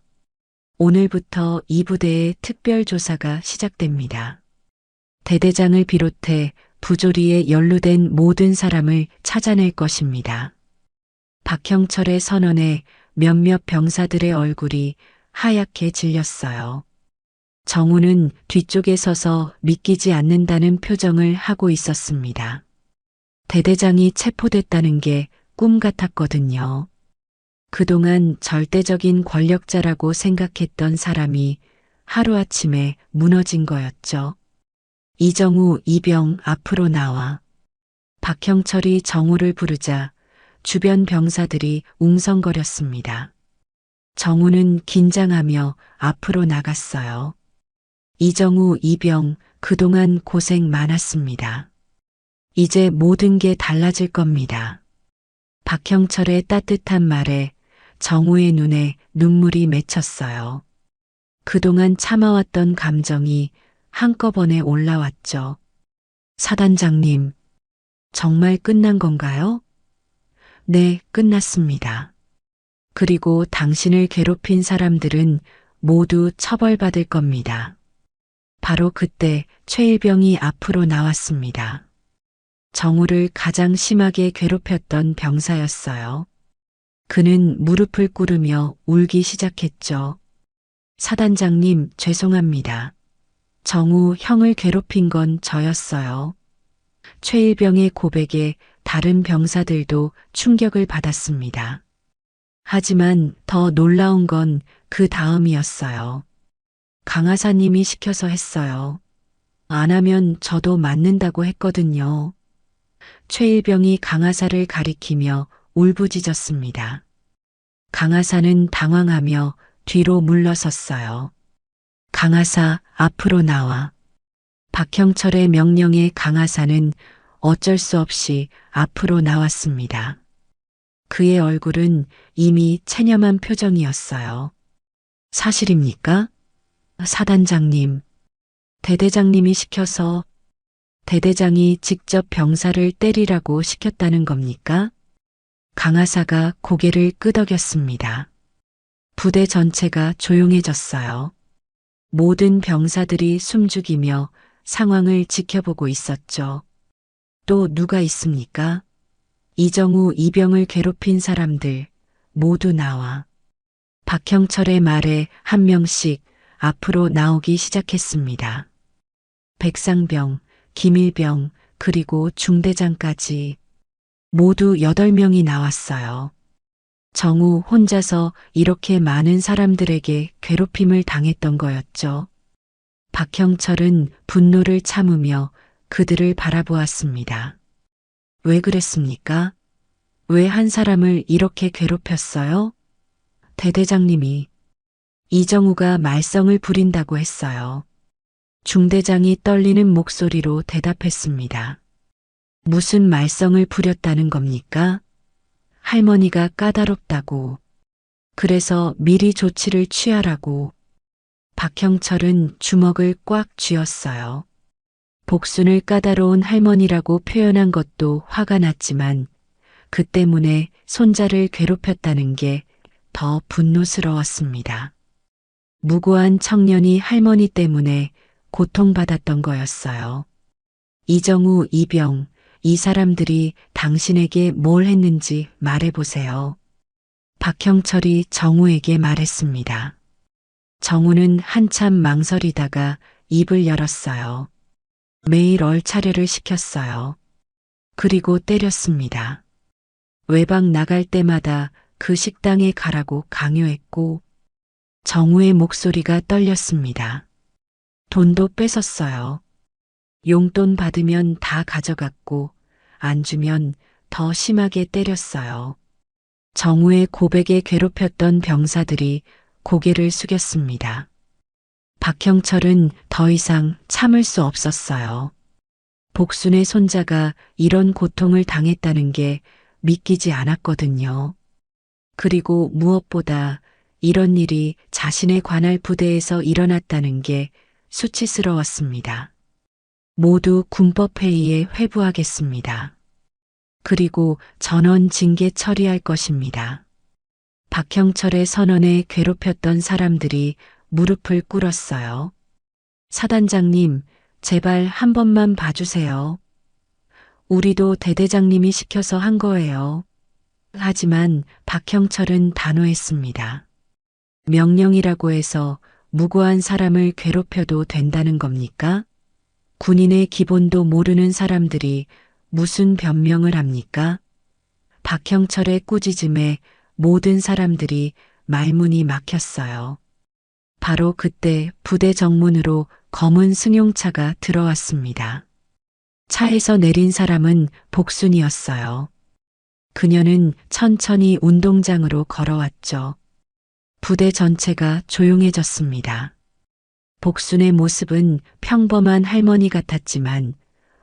오늘부터 이 부대의 특별조사가 시작됩니다. 대대장을 비롯해 부조리에 연루된 모든 사람을 찾아낼 것입니다. 박형철의 선언에 몇몇 병사들의 얼굴이 하얗게 질렸어요. 정우는 뒤쪽에 서서 믿기지 않는다는 표정을 하고 있었습니다. 대대장이 체포됐다는 게 꿈 같았거든요. 그동안 절대적인 권력자라고 생각했던 사람이 하루아침에 무너진 거였죠. 이정우, 이병 앞으로 나와. 박형철이 정우를 부르자 주변 병사들이 웅성거렸습니다. 정우는 긴장하며 앞으로 나갔어요. 이정우, 이병, 그동안 고생 많았습니다. 이제 모든 게 달라질 겁니다. 박형철의 따뜻한 말에 정우의 눈에 눈물이 맺혔어요. 그동안 참아왔던 감정이 한꺼번에 올라왔죠. 사단장님, 정말 끝난 건가요? 네, 끝났습니다. 그리고 당신을 괴롭힌 사람들은 모두 처벌받을 겁니다. 바로 그때 최일병이 앞으로 나왔습니다. 정우를 가장 심하게 괴롭혔던 병사였어요. 그는 무릎을 꿇으며 울기 시작했죠. 사단장님, 죄송합니다. 정우 형을 괴롭힌 건 저였어요. 최일병의 고백에 다른 병사들도 충격을 받았습니다. 하지만 더 놀라운 건 그 다음이었어요. 강하사님이 시켜서 했어요. 안 하면 저도 맞는다고 했거든요. 최일병이 강하사를 가리키며 울부짖었습니다. 강하사는 당황하며 뒤로 물러섰어요. 강하사, 앞으로 나와. 박형철의 명령에 강하사는 어쩔 수 없이 앞으로 나왔습니다. 그의 얼굴은 이미 체념한 표정이었어요. 사실입니까? 사단장님, 대대장님이 시켜서 대대장이 직접 병사를 때리라고 시켰다는 겁니까? 강하사가 고개를 끄덕였습니다. 부대 전체가 조용해졌어요. 모든 병사들이 숨죽이며 상황을 지켜보고 있었죠. 또 누가 있습니까? 이정우 이병을 괴롭힌 사람들 모두 나와. 박형철의 말에 한 명씩 앞으로 나오기 시작했습니다. 백상병, 김일병, 그리고 중대장까지 모두 8명이 나왔어요. 정우 혼자서 이렇게 많은 사람들에게 괴롭힘을 당했던 거였죠. 박형철은 분노를 참으며 그들을 바라보았습니다. 왜 그랬습니까? 왜 한 사람을 이렇게 괴롭혔어요? 대대장님이 이정우가 말썽을 부린다고 했어요. 중대장이 떨리는 목소리로 대답했습니다. 무슨 말썽을 부렸다는 겁니까? 할머니가 까다롭다고. 그래서 미리 조치를 취하라고. 박형철은 주먹을 꽉 쥐었어요. 복순을 까다로운 할머니라고 표현한 것도 화가 났지만 그 때문에 손자를 괴롭혔다는 게 더 분노스러웠습니다. 무고한 청년이 할머니 때문에 고통받았던 거였어요. 이정우, 이병, 이 사람들이 당신에게 뭘 했는지 말해보세요. 박형철이 정우에게 말했습니다. 정우는 한참 망설이다가 입을 열었어요. 매일 얼차려를 시켰어요. 그리고 때렸습니다. 외박 나갈 때마다 그 식당에 가라고 강요했고 정우의 목소리가 떨렸습니다. 돈도 뺏었어요. 용돈 받으면 다 가져갔고 안 주면 더 심하게 때렸어요. 정우의 고백에 괴롭혔던 병사들이 고개를 숙였습니다. 박형철은 더 이상 참을 수 없었어요. 복순의 손자가 이런 고통을 당했다는 게 믿기지 않았거든요. 그리고 무엇보다 이런 일이 자신의 관할 부대에서 일어났다는 게 수치스러웠습니다. 모두 군법회의에 회부하겠습니다. 그리고 전원 징계 처리할 것입니다. 박형철의 선언에 괴롭혔던 사람들이 무릎을 꿇었어요. 사단장님, 제발 한 번만 봐주세요. 우리도 대대장님이 시켜서 한 거예요. 하지만 박형철은 단호했습니다. 명령이라고 해서 무고한 사람을 괴롭혀도 된다는 겁니까? 군인의 기본도 모르는 사람들이 무슨 변명을 합니까? 박형철의 꾸짖음에 모든 사람들이 말문이 막혔어요. 바로 그때 부대 정문으로 검은 승용차가 들어왔습니다. 차에서 내린 사람은 복순이었어요. 그녀는 천천히 운동장으로 걸어왔죠. 부대 전체가 조용해졌습니다. 복순의 모습은 평범한 할머니 같았지만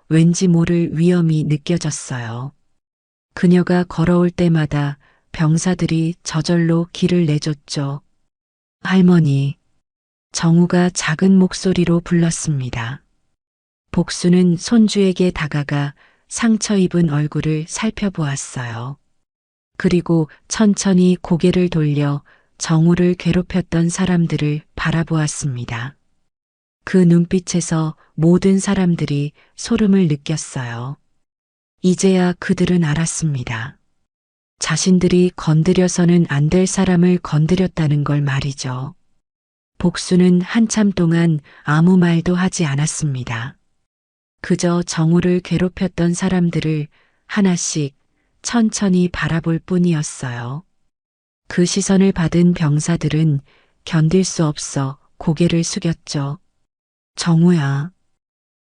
왠지 모를 위험이 느껴졌어요. 그녀가 걸어올 때마다 병사들이 저절로 길을 내줬죠. 할머니, 정우가 작은 목소리로 불렀습니다. 복순은 손주에게 다가가 상처 입은 얼굴을 살펴보았어요. 그리고 천천히 고개를 돌려 정우를 괴롭혔던 사람들을 바라보았습니다. 그 눈빛에서 모든 사람들이 소름을 느꼈어요. 이제야 그들은 알았습니다. 자신들이 건드려서는 안 될 사람을 건드렸다는 걸 말이죠. 복수는 한참 동안 아무 말도 하지 않았습니다. 그저 정우를 괴롭혔던 사람들을 하나씩 천천히 바라볼 뿐이었어요. 그 시선을 받은 병사들은 견딜 수 없어 고개를 숙였죠. 정우야.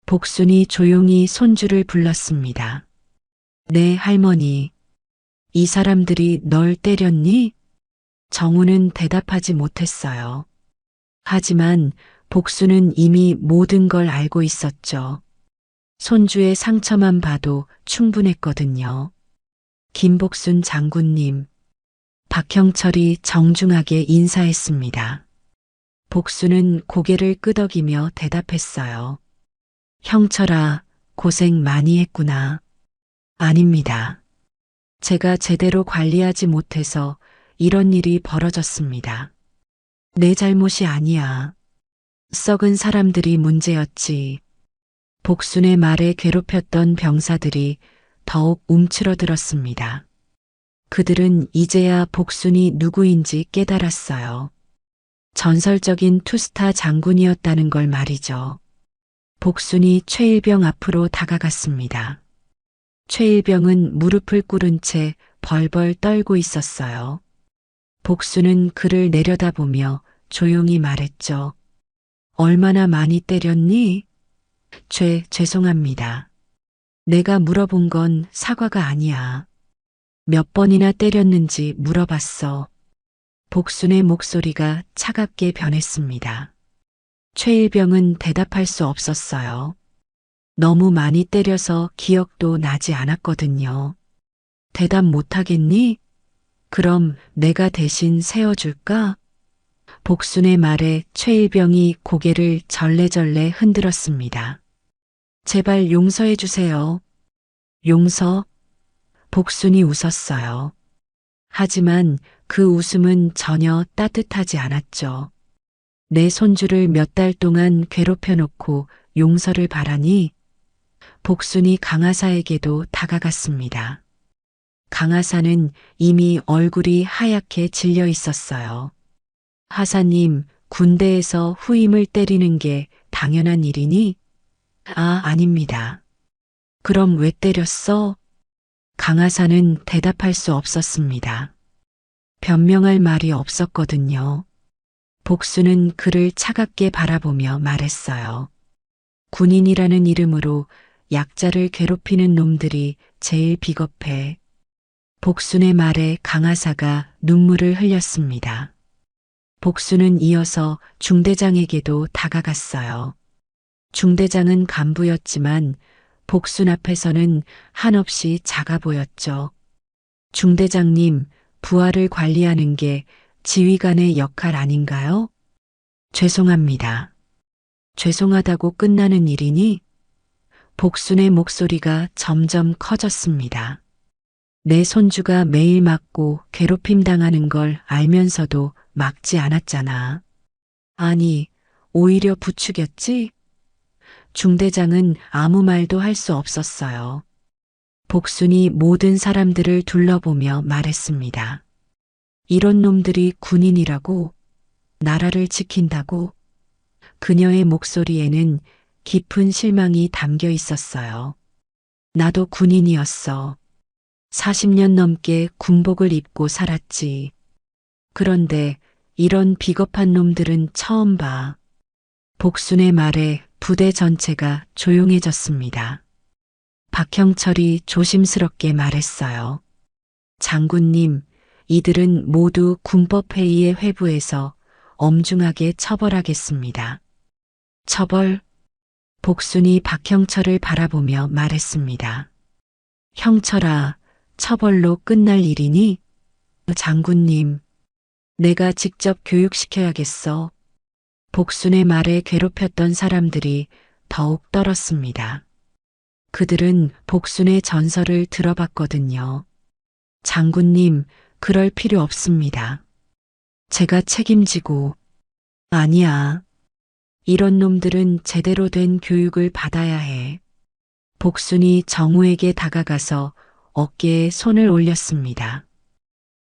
복순이 조용히 손주를 불렀습니다. 네, 할머니. 이 사람들이 널 때렸니? 정우는 대답하지 못했어요. 하지만 복수는 이미 모든 걸 알고 있었죠. 손주의 상처만 봐도 충분했거든요. 김복순 장군님, 박형철이 정중하게 인사했습니다. 복수는 고개를 끄덕이며 대답했어요. 형철아, 고생 많이 했구나. 아닙니다. 제가 제대로 관리하지 못해서 이런 일이 벌어졌습니다. 내 잘못이 아니야. 썩은 사람들이 문제였지. 복순의 말에 괴롭혔던 병사들이 더욱 움츠러들었습니다. 그들은 이제야 복순이 누구인지 깨달았어요. 전설적인 투스타 장군이었다는 걸 말이죠. 복순이 최일병 앞으로 다가갔습니다. 최일병은 무릎을 꿇은 채 벌벌 떨고 있었어요. 복순은 그를 내려다보며 조용히 말했죠. 얼마나 많이 때렸니? 죄송합니다. 내가 물어본 건 사과가 아니야. 몇 번이나 때렸는지 물어봤어. 복순의 목소리가 차갑게 변했습니다. 최일병은 대답할 수 없었어요. 너무 많이 때려서 기억도 나지 않았거든요. 대답 못하겠니? 그럼 내가 대신 세워줄까? 복순의 말에 최일병이 고개를 절레절레 흔들었습니다. 제발 용서해 주세요. 용서? 복순이 웃었어요. 하지만 그 웃음은 전혀 따뜻하지 않았죠. 내 손주를 몇 달 동안 괴롭혀놓고 용서를 바라니? 복순이 강하사에게도 다가갔습니다. 강하사는 이미 얼굴이 하얗게 질려 있었어요. 하사님, 군대에서 후임을 때리는 게 당연한 일이니? 아닙니다. 그럼 왜 때렸어? 강하사는 대답할 수 없었습니다. 변명할 말이 없었거든요. 복수는 그를 차갑게 바라보며 말했어요. 군인이라는 이름으로 약자를 괴롭히는 놈들이 제일 비겁해. 복순의 말에 강하사가 눈물을 흘렸습니다. 복순은 이어서 중대장에게도 다가갔어요. 중대장은 간부였지만 복순 앞에서는 한없이 작아 보였죠. 중대장님, 부하를 관리하는 게 지휘관의 역할 아닌가요? 죄송합니다. 죄송하다고 끝나는 일이니? 복순의 목소리가 점점 커졌습니다. 내 손주가 매일 맞고 괴롭힘 당하는 걸 알면서도 막지 않았잖아. 아니, 오히려 부추겼지? 중대장은 아무 말도 할 수 없었어요. 복순이 모든 사람들을 둘러보며 말했습니다. 이런 놈들이 군인이라고? 나라를 지킨다고? 그녀의 목소리에는 깊은 실망이 담겨 있었어요. 나도 군인이었어. 40년 넘게 군복을 입고 살았지. 그런데 이런 비겁한 놈들은 처음 봐. 복순의 말에 부대 전체가 조용해졌습니다. 박형철이 조심스럽게 말했어요. 장군님, 이들은 모두 군법회의의 회부에서 엄중하게 처벌하겠습니다. 처벌? 복순이 박형철을 바라보며 말했습니다. 형철아, 처벌로 끝날 일이니? 장군님, 내가 직접 교육시켜야겠어. 복순의 말에 괴롭혔던 사람들이 더욱 떨었습니다. 그들은 복순의 전설을 들어봤거든요. 장군님, 그럴 필요 없습니다. 제가 책임지고. 아니야. 이런 놈들은 제대로 된 교육을 받아야 해. 복순이 정우에게 다가가서 어깨에 손을 올렸습니다.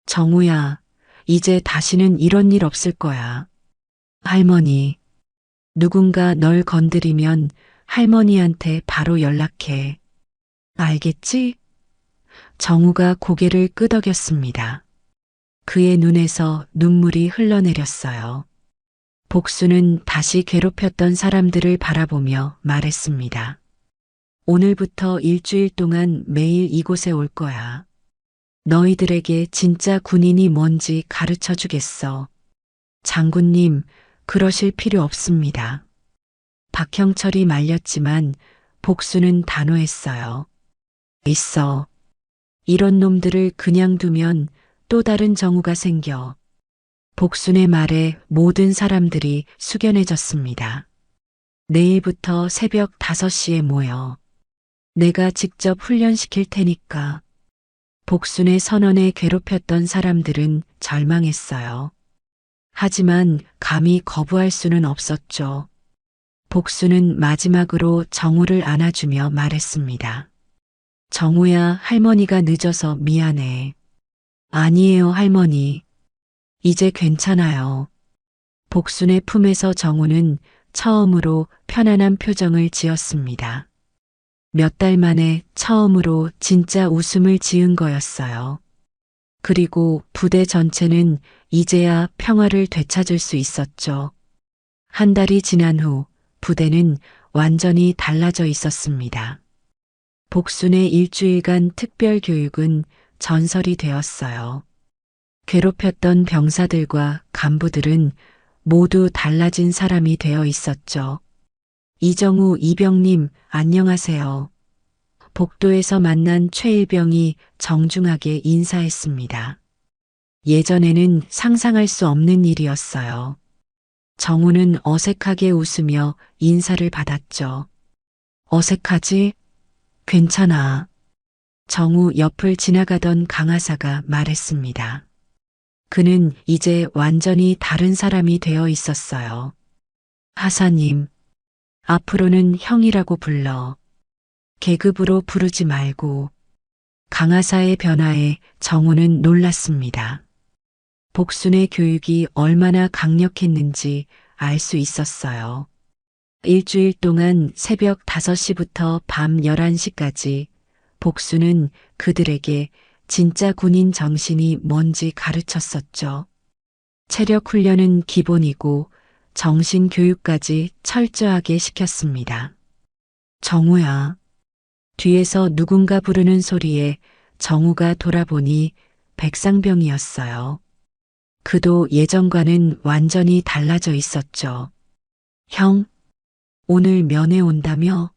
정우야, 이제 다시는 이런 일 없을 거야. 할머니, 누군가 널 건드리면 할머니한테 바로 연락해. 알겠지? 정우가 고개를 끄덕였습니다. 그의 눈에서 눈물이 흘러내렸어요. 복수는 다시 괴롭혔던 사람들을 바라보며 말했습니다. 오늘부터 일주일 동안 매일 이곳에 올 거야. 너희들에게 진짜 군인이 뭔지 가르쳐 주겠어. 장군님, 그러실 필요 없습니다. 박형철이 말렸지만 복수는 단호했어요. 있어. 이런 놈들을 그냥 두면 또 다른 정우가 생겨. 복순의 말에 모든 사람들이 숙연해졌습니다. 내일부터 새벽 5시에 모여. 내가 직접 훈련시킬 테니까. 복순의 선언에 괴롭혔던 사람들은 절망했어요. 하지만 감히 거부할 수는 없었죠. 복순은 마지막으로 정우를 안아주며 말했습니다. 정우야, 할머니가 늦어서 미안해. 아니에요, 할머니. 이제 괜찮아요. 복순의 품에서 정우는 처음으로 편안한 표정을 지었습니다. 몇 달 만에 처음으로 진짜 웃음을 지은 거였어요. 그리고 부대 전체는 이제야 평화를 되찾을 수 있었죠. 한 달이 지난 후 부대는 완전히 달라져 있었습니다. 복순의 일주일간 특별 교육은 전설이 되었어요. 괴롭혔던 병사들과 간부들은 모두 달라진 사람이 되어 있었죠. 이정우 이병님, 안녕하세요. 복도에서 만난 최일병이 정중하게 인사했습니다. 예전에는 상상할 수 없는 일이었어요. 정우는 어색하게 웃으며 인사를 받았죠. 어색하지? 괜찮아. 정우 옆을 지나가던 강하사가 말했습니다. 그는 이제 완전히 다른 사람이 되어 있었어요. 하사님, 앞으로는 형이라고 불러. 계급으로 부르지 말고. 강하사의 변화에 정우는 놀랐습니다. 복순의 교육이 얼마나 강력했는지 알 수 있었어요. 일주일 동안 새벽 5시부터 밤 11시까지 복순은 그들에게 진짜 군인 정신이 뭔지 가르쳤었죠. 체력 훈련은 기본이고 정신 교육까지 철저하게 시켰습니다. 정우야. 뒤에서 누군가 부르는 소리에 정우가 돌아보니 백상병이었어요. 그도 예전과는 완전히 달라져 있었죠. 형, 오늘 면회 온다며?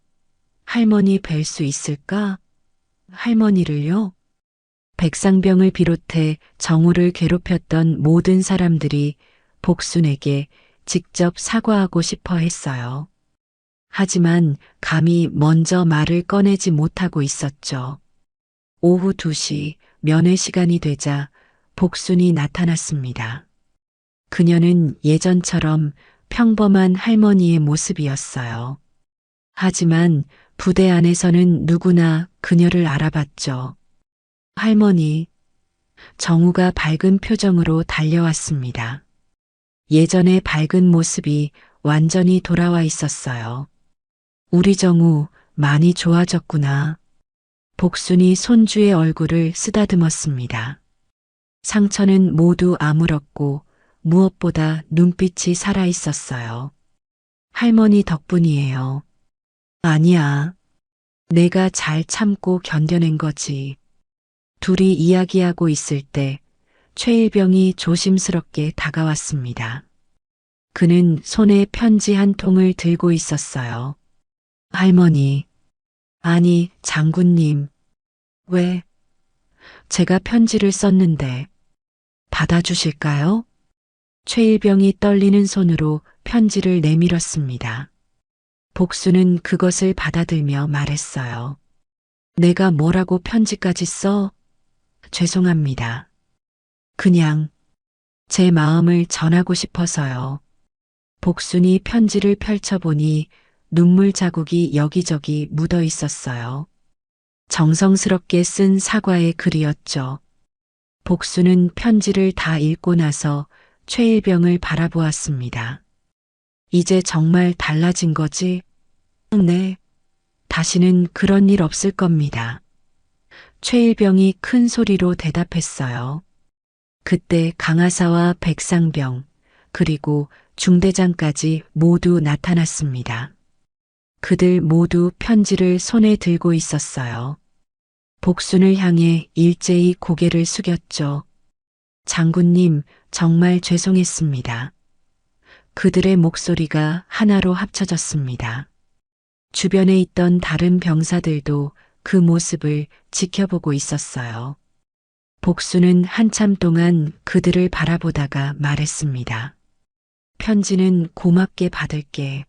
할머니 뵐 수 있을까? 할머니를요? 백상병을 비롯해 정우를 괴롭혔던 모든 사람들이 복순에게 직접 사과하고 싶어 했어요. 하지만 감히 먼저 말을 꺼내지 못하고 있었죠. 오후 2시 면회 시간이 되자 복순이 나타났습니다. 그녀는 예전처럼 평범한 할머니의 모습이었어요. 하지만 부대 안에서는 누구나 그녀를 알아봤죠. 할머니, 정우가 밝은 표정으로 달려왔습니다. 예전의 밝은 모습이 완전히 돌아와 있었어요. 우리 정우 많이 좋아졌구나. 복순이 손주의 얼굴을 쓰다듬었습니다. 상처는 모두 아물었고 무엇보다 눈빛이 살아 있었어요. 할머니 덕분이에요. 아니야. 내가 잘 참고 견뎌낸 거지. 둘이 이야기하고 있을 때 최일병이 조심스럽게 다가왔습니다. 그는 손에 편지 한 통을 들고 있었어요. 할머니, 아니, 장군님. 왜? 제가 편지를 썼는데 받아주실까요? 최일병이 떨리는 손으로 편지를 내밀었습니다. 복수는 그것을 받아들며 말했어요. 내가 뭐라고 편지까지 써? 죄송합니다. 그냥 제 마음을 전하고 싶어서요. 복순이 편지를 펼쳐보니 눈물 자국이 여기저기 묻어 있었어요. 정성스럽게 쓴 사과의 글이었죠. 복순은 편지를 다 읽고 나서 최일병을 바라보았습니다. 이제 정말 달라진 거지? 네. 다시는 그런 일 없을 겁니다. 최일병이 큰 소리로 대답했어요. 그때 강하사와 백상병, 그리고 중대장까지 모두 나타났습니다. 그들 모두 편지를 손에 들고 있었어요. 복순을 향해 일제히 고개를 숙였죠. 장군님, 정말 죄송했습니다. 그들의 목소리가 하나로 합쳐졌습니다. 주변에 있던 다른 병사들도 그 모습을 지켜보고 있었어요. 복수는 한참 동안 그들을 바라보다가 말했습니다. 편지는 고맙게 받을게.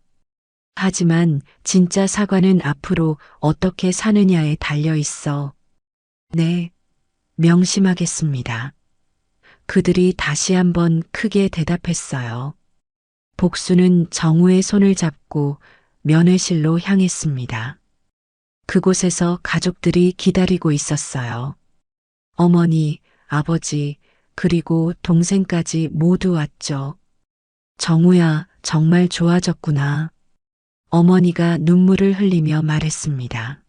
하지만 진짜 사과는 앞으로 어떻게 사느냐에 달려 있어. 네, 명심하겠습니다. 그들이 다시 한번 크게 대답했어요. 복수는 정우의 손을 잡고 면회실로 향했습니다. 그곳에서 가족들이 기다리고 있었어요. 어머니, 아버지, 그리고 동생까지 모두 왔죠. 정우야, 정말 좋아졌구나. 어머니가 눈물을 흘리며 말했습니다.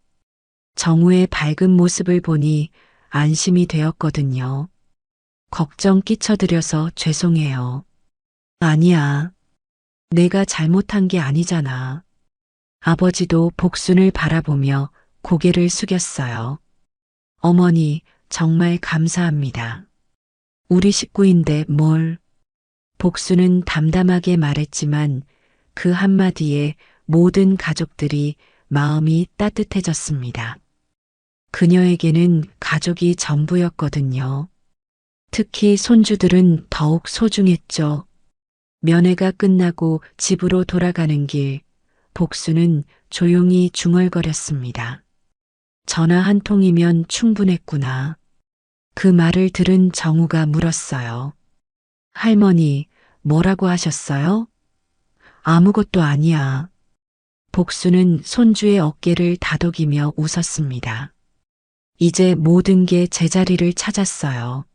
정우의 밝은 모습을 보니 안심이 되었거든요. 걱정 끼쳐드려서 죄송해요. 아니야. 내가 잘못한 게 아니잖아. 아버지도 복순을 바라보며 고개를 숙였어요. 어머니, 정말 감사합니다. 우리 식구인데 뭘. 복순은 담담하게 말했지만 그 한마디에 모든 가족들이 마음이 따뜻해졌습니다. 그녀에게는 가족이 전부였거든요. 특히 손주들은 더욱 소중했죠. 면회가 끝나고 집으로 돌아가는 길, 복수는 조용히 중얼거렸습니다. 전화 한 통이면 충분했구나. 그 말을 들은 정우가 물었어요. 할머니, 뭐라고 하셨어요? 아무것도 아니야. 복수는 손주의 어깨를 다독이며 웃었습니다. 이제 모든 게 제자리를 찾았어요.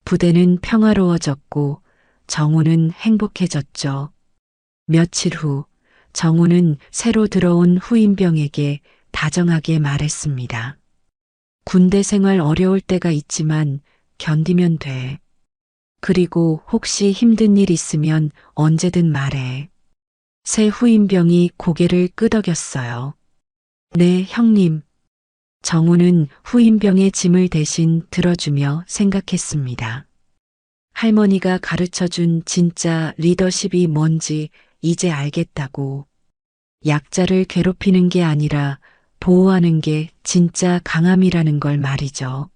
부대는 평화로워졌고 정우는 행복해졌죠. 며칠 후 정우는 새로 들어온 후임병에게 다정하게 말했습니다. 군대 생활 어려울 때가 있지만 견디면 돼. 그리고 혹시 힘든 일 있으면 언제든 말해. 새 후임병이 고개를 끄덕였어요. 네, 형님. 정우는 후임병의 짐을 대신 들어주며 생각했습니다. 할머니가 가르쳐준 진짜 리더십이 뭔지 이제 알겠다고. 약자를 괴롭히는 게 아니라 보호하는 게 진짜 강함이라는 걸 말이죠.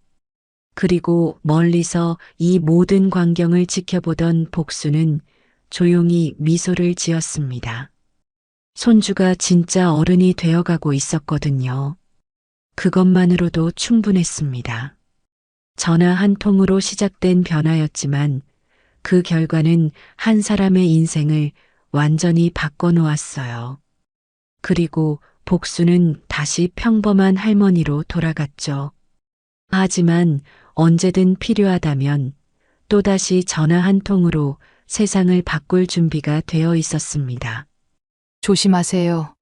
그리고 멀리서 이 모든 광경을 지켜보던 복수는 조용히 미소를 지었습니다. 손주가 진짜 어른이 되어가고 있었거든요. 그것만으로도 충분했습니다. 전화 한 통으로 시작된 변화였지만 그 결과는 한 사람의 인생을 완전히 바꿔놓았어요. 그리고 복수는 다시 평범한 할머니로 돌아갔죠. 하지만 언제든 필요하다면 또다시 전화 한 통으로 세상을 바꿀 준비가 되어 있었습니다. 조심하세요.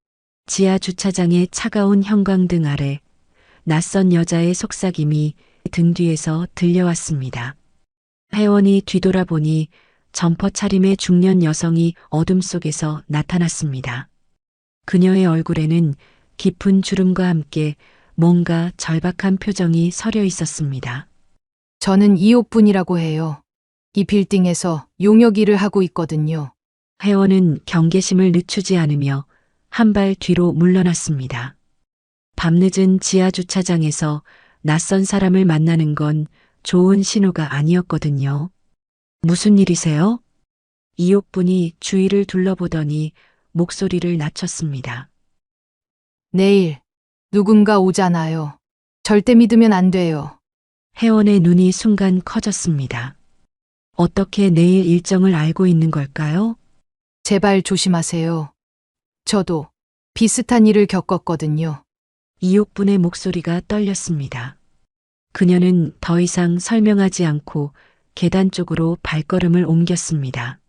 지하 주차장의 차가운 형광등 아래 낯선 여자의 속삭임이 등 뒤에서 들려왔습니다. 회원이 뒤돌아보니 점퍼 차림의 중년 여성이 어둠 속에서 나타났습니다. 그녀의 얼굴에는 깊은 주름과 함께 뭔가 절박한 표정이 서려 있었습니다. 저는 이옥분이라고 해요. 이 빌딩에서 용역 일을 하고 있거든요. 회원은 경계심을 늦추지 않으며 한 발 뒤로 물러났습니다. 밤늦은 지하 주차장에서 낯선 사람을 만나는 건 좋은 신호가 아니었거든요. 무슨 일이세요? 이옥분이 주위를 둘러보더니 목소리를 낮췄습니다. 내일 누군가 오잖아요. 절대 믿으면 안 돼요. 회원의 눈이 순간 커졌습니다. 어떻게 내일 일정을 알고 있는 걸까요? 제발 조심하세요. 저도 비슷한 일을 겪었거든요. 이옥분의 목소리가 떨렸습니다. 그녀는 더 이상 설명하지 않고 계단 쪽으로 발걸음을 옮겼습니다.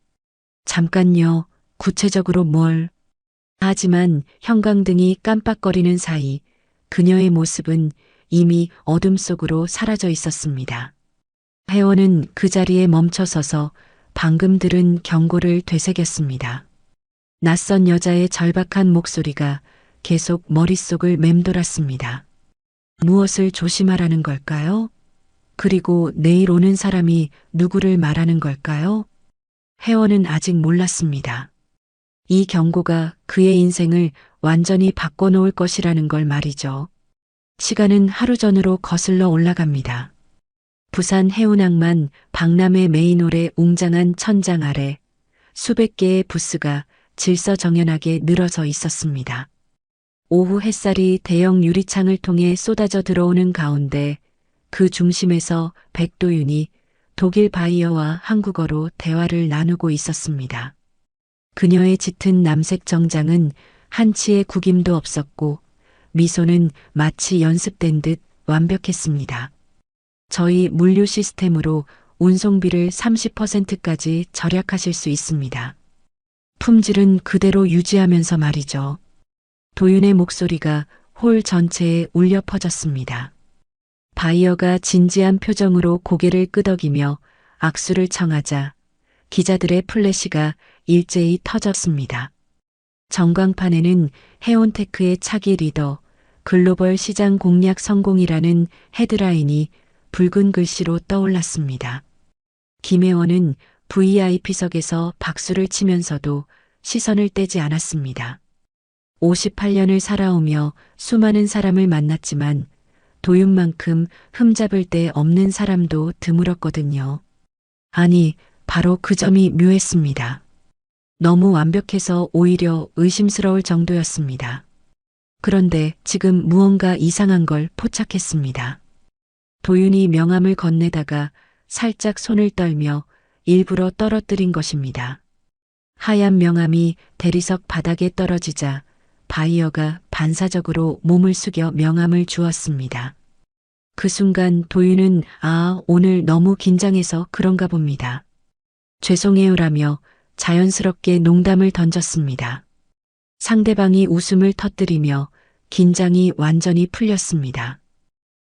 잠깐요, 구체적으로 뭘? 하지만 형광등이 깜빡거리는 사이 그녀의 모습은 이미 어둠 속으로 사라져 있었습니다. 회원은 그 자리에 멈춰서서 방금 들은 경고를 되새겼습니다. 낯선 여자의 절박한 목소리가 계속 머릿속을 맴돌았습니다. 무엇을 조심하라는 걸까요? 그리고 내일 오는 사람이 누구를 말하는 걸까요? 혜원은 아직 몰랐습니다. 이 경고가 그의 인생을 완전히 바꿔놓을 것이라는 걸 말이죠. 시간은 하루 전으로 거슬러 올라갑니다. 부산 해운항만 박람회 메인홀의 웅장한 천장 아래 수백 개의 부스가 질서정연하게 늘어서 있었습니다. 오후 햇살이 대형 유리창을 통해 쏟아져 들어오는 가운데 그 중심에서 백도윤이 독일 바이어와 한국어로 대화를 나누고 있었습니다. 그녀의 짙은 남색 정장은 한치의 구김도 없었고 미소는 마치 연습된 듯 완벽했습니다. 저희 물류 시스템으로 운송비를 30%까지 절약하실 수 있습니다. 품질은 그대로 유지하면서 말이죠. 도윤의 목소리가 홀 전체에 울려 퍼졌습니다. 바이어가 진지한 표정으로 고개를 끄덕이며 악수를 청하자 기자들의 플래시가 일제히 터졌습니다. 전광판에는 해온테크의 차기 리더, 글로벌 시장 공략 성공이라는 헤드라인이 붉은 글씨로 떠올랐습니다. 김혜원은 VIP석에서 박수를 치면서도 시선을 떼지 않았습니다. 58년을 살아오며 수많은 사람을 만났지만 도윤만큼 흠잡을 데 없는 사람도 드물었거든요. 아니, 바로 그 점이 묘했습니다. 너무 완벽해서 오히려 의심스러울 정도였습니다. 그런데 지금 무언가 이상한 걸 포착했습니다. 도윤이 명함을 건네다가 살짝 손을 떨며 일부러 떨어뜨린 것입니다. 하얀 명함이 대리석 바닥에 떨어지자 바이어가 반사적으로 몸을 숙여 명함을 주었습니다. 그 순간 도윤은 오늘 너무 긴장해서 그런가 봅니다. 죄송해요라며 자연스럽게 농담을 던졌습니다. 상대방이 웃음을 터뜨리며 긴장이 완전히 풀렸습니다.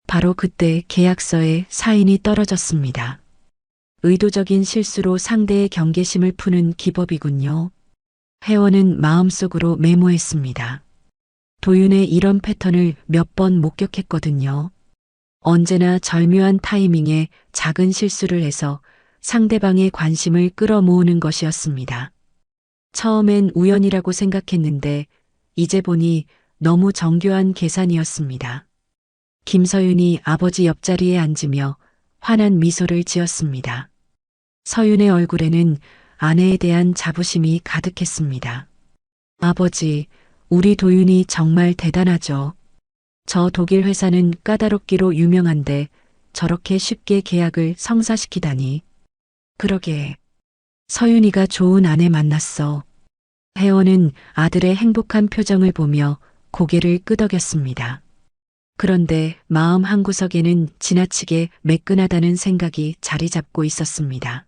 바로 그때 계약서에 사인이 떨어졌습니다. 의도적인 실수로 상대의 경계심을 푸는 기법이군요. 혜원은 마음속으로 메모했습니다. 도윤의 이런 패턴을 몇 번 목격했거든요. 언제나 절묘한 타이밍에 작은 실수를 해서 상대방의 관심을 끌어모으는 것이었습니다. 처음엔 우연이라고 생각했는데 이제 보니 너무 정교한 계산이었습니다. 김서윤이 아버지 옆자리에 앉으며 환한 미소를 지었습니다. 서윤의 얼굴에는 아내에 대한 자부심이 가득했습니다. 아버지, 우리 도윤이 정말 대단하죠. 저 독일 회사는 까다롭기로 유명한데 저렇게 쉽게 계약을 성사시키다니. 그러게. 서윤이가 좋은 아내 만났어. 혜원은 아들의 행복한 표정을 보며 고개를 끄덕였습니다. 그런데 마음 한구석에는 지나치게 매끈하다는 생각이 자리 잡고 있었습니다.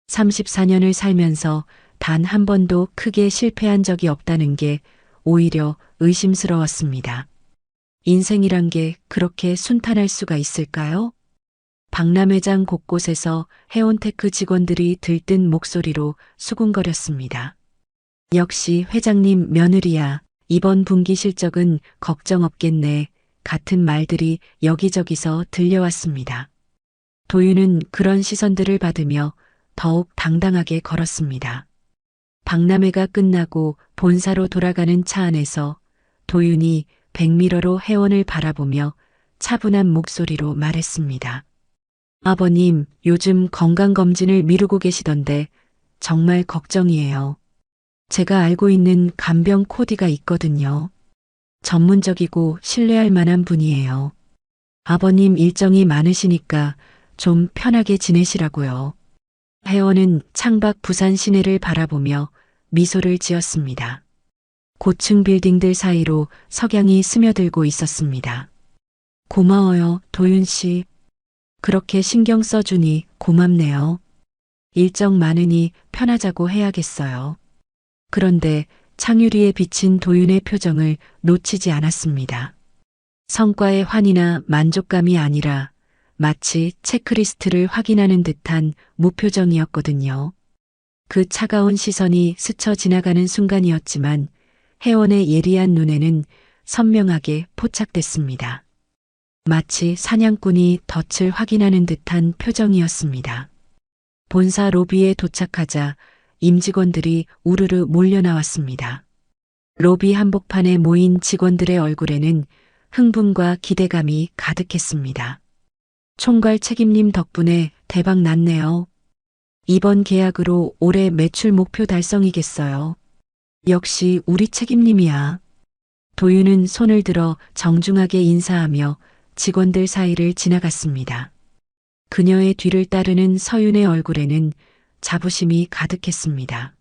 34년을 살면서 단 한 번도 크게 실패한 적이 없다는 게 오히려 의심스러웠습니다. 인생이란 게 그렇게 순탄할 수가 있을까요? 박람회장 곳곳에서 해온테크 직원들이 들뜬 목소리로 수군거렸습니다. 역시 회장님 며느리야. 이번 분기 실적은 걱정 없겠네. 같은 말들이 여기저기서 들려왔습니다. 도윤은 그런 시선들을 받으며 더욱 당당하게 걸었습니다. 박람회가 끝나고 본사로 돌아가는 차 안에서 도윤이 백미러로 혜원을 바라보며 차분한 목소리로 말했습니다. 아버님, 요즘 건강검진을 미루고 계시던데 정말 걱정이에요. 제가 알고 있는 간병 코디가 있거든요. 전문적이고 신뢰할 만한 분이에요. 아버님 일정이 많으시니까 좀 편하게 지내시라고요. 혜원은 창밖 부산 시내를 바라보며 미소를 지었습니다. 고층 빌딩들 사이로 석양이 스며들고 있었습니다. 고마워요, 도윤 씨. 그렇게 신경 써주니 고맙네요. 일정 많으니 편하자고 해야겠어요. 그런데 창유리에 비친 도윤의 표정을 놓치지 않았습니다. 성과의 환희나 만족감이 아니라 마치 체크리스트를 확인하는 듯한 무표정이었거든요. 그 차가운 시선이 스쳐 지나가는 순간이었지만 혜원의 예리한 눈에는 선명하게 포착됐습니다. 마치 사냥꾼이 덫을 확인하는 듯한 표정이었습니다. 본사 로비에 도착하자 임직원들이 우르르 몰려 나왔습니다. 로비 한복판에 모인 직원들의 얼굴에는 흥분과 기대감이 가득했습니다. 총괄 책임님 덕분에 대박 났네요. 이번 계약으로 올해 매출 목표 달성이겠어요. 역시 우리 책임님이야. 도윤은 손을 들어 정중하게 인사하며 직원들 사이를 지나갔습니다. 그녀의 뒤를 따르는 서윤의 얼굴에는 자부심이 가득했습니다.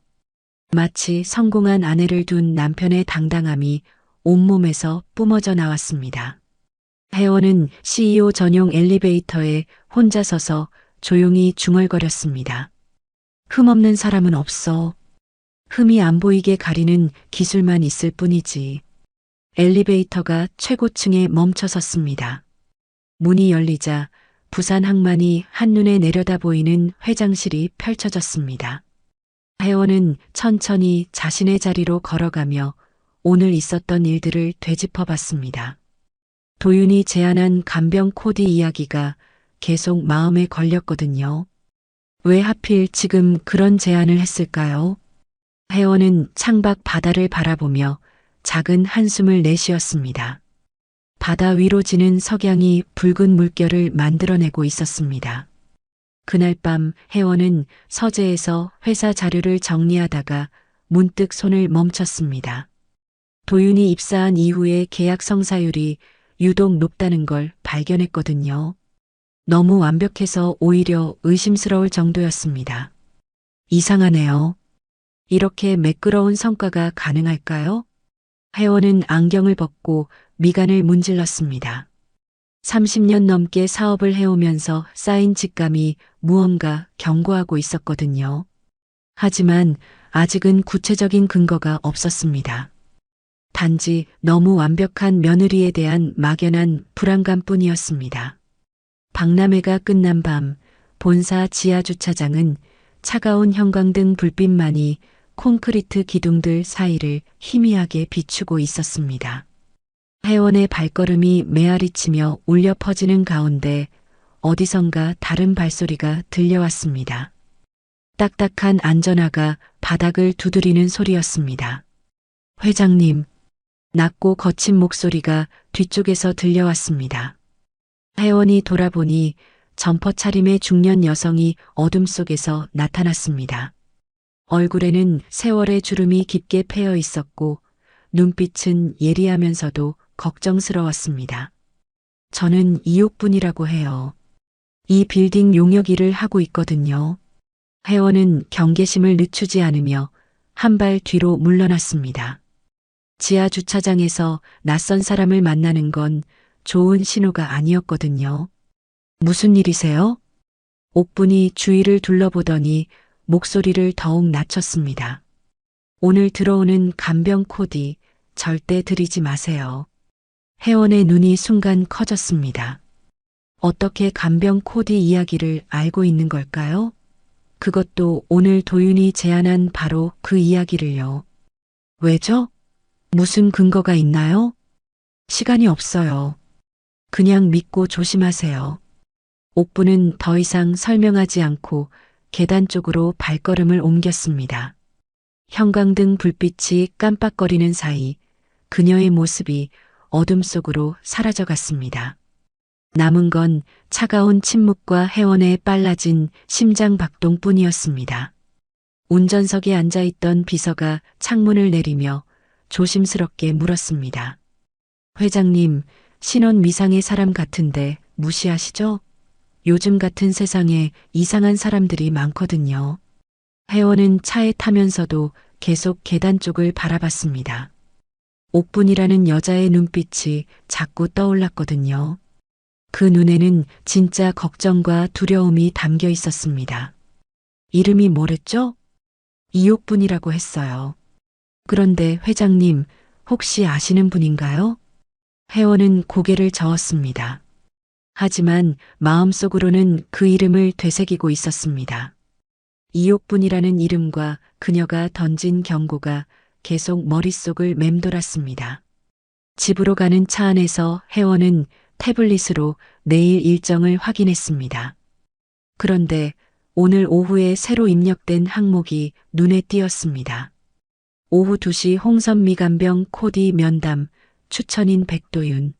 마치 성공한 아내를 둔 남편의 당당함이 온몸에서 뿜어져 나왔습니다. 혜원은 CEO 전용 엘리베이터에 혼자 서서 조용히 중얼거렸습니다. 흠없는 사람은 없어. 흠이 안 보이게 가리는 기술만 있을 뿐이지. 엘리베이터가 최고층에 멈춰 섰습니다. 문이 열리자 부산 항만이 한눈에 내려다 보이는 회장실이 펼쳐졌습니다. 혜원은 천천히 자신의 자리로 걸어가며 오늘 있었던 일들을 되짚어 봤습니다. 도윤이 제안한 간병 코디 이야기가 계속 마음에 걸렸거든요. 왜 하필 지금 그런 제안을 했을까요? 혜원은 창밖 바다를 바라보며 작은 한숨을 내쉬었습니다. 바다 위로 지는 석양이 붉은 물결을 만들어내고 있었습니다. 그날 밤 혜원은 서재에서 회사 자료를 정리하다가 문득 손을 멈췄습니다. 도윤이 입사한 이후의 계약 성사율이 유독 높다는 걸 발견했거든요. 너무 완벽해서 오히려 의심스러울 정도였습니다. 이상하네요. 이렇게 매끄러운 성과가 가능할까요? 혜원은 안경을 벗고 미간을 문질렀습니다. 30년 넘게 사업을 해오면서 쌓인 직감이 무언가 경고하고 있었거든요. 하지만 아직은 구체적인 근거가 없었습니다. 단지 너무 완벽한 며느리에 대한 막연한 불안감뿐이었습니다. 박람회가 끝난 밤 본사 지하 주차장은 차가운 형광등 불빛만이 콘크리트 기둥들 사이를 희미하게 비추고 있었습니다. 혜원의 발걸음이 메아리치며 울려 퍼지는 가운데 어디선가 다른 발소리가 들려왔습니다. 딱딱한 안전화가 바닥을 두드리는 소리였습니다. 회장님, 낮고 거친 목소리가 뒤쪽에서 들려왔습니다. 혜원이 돌아보니 점퍼 차림의 중년 여성이 어둠 속에서 나타났습니다. 얼굴에는 세월의 주름이 깊게 패여 있었고 눈빛은 예리하면서도 걱정스러웠습니다. 저는 이옥분이라고 해요. 이 빌딩 용역 일을 하고 있거든요. 혜원은 경계심을 늦추지 않으며 한 발 뒤로 물러났습니다. 지하 주차장에서 낯선 사람을 만나는 건 좋은 신호가 아니었거든요. 무슨 일이세요? 옥분이 주위를 둘러보더니 목소리를 더욱 낮췄습니다. 오늘 들어오는 간병 코디 절대 들이지 마세요. 혜원의 눈이 순간 커졌습니다. 어떻게 간병 코디 이야기를 알고 있는 걸까요? 그것도 오늘 도윤이 제안한 바로 그 이야기를요. 왜죠? 무슨 근거가 있나요? 시간이 없어요. 그냥 믿고 조심하세요. 옥부는 더 이상 설명하지 않고 계단 쪽으로 발걸음을 옮겼습니다. 형광등 불빛이 깜빡거리는 사이 그녀의 모습이 어둠 속으로 사라져갔습니다. 남은 건 차가운 침묵과 혜원의 빨라진 심장 박동뿐이었습니다. 운전석에 앉아있던 비서가 창문을 내리며 조심스럽게 물었습니다. 회장님, 신원 미상의 사람 같은데 무시하시죠? 요즘 같은 세상에 이상한 사람들이 많거든요. 혜원은 차에 타면서도 계속 계단 쪽을 바라봤습니다. 옥분이라는 여자의 눈빛이 자꾸 떠올랐거든요. 그 눈에는 진짜 걱정과 두려움이 담겨 있었습니다. 이름이 뭐랬죠? 이옥분이라고 했어요. 그런데 회장님, 혹시 아시는 분인가요? 혜원은 고개를 저었습니다. 하지만 마음속으로는 그 이름을 되새기고 있었습니다. 이옥분이라는 이름과 그녀가 던진 경고가 계속 머릿속을 맴돌았습니다. 집으로 가는 차 안에서 혜원은 태블릿으로 내일 일정을 확인했습니다. 그런데 오늘 오후에 새로 입력된 항목이 눈에 띄었습니다. 오후 2시 홍선미 간병 코디 면담, 추천인 백도윤.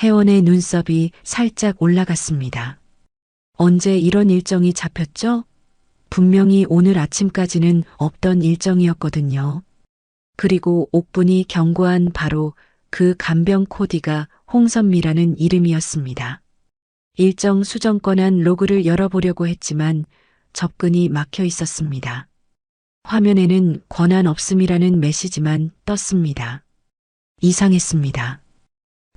혜원의 눈썹이 살짝 올라갔습니다. 언제 이런 일정이 잡혔죠? 분명히 오늘 아침까지는 없던 일정이었거든요. 그리고 옥분이 경고한 바로 그 간병 코디가 홍선미라는 이름이었습니다. 일정 수정 권한 로그를 열어보려고 했지만 접근이 막혀 있었습니다. 화면에는 권한 없음이라는 메시지만 떴습니다. 이상했습니다.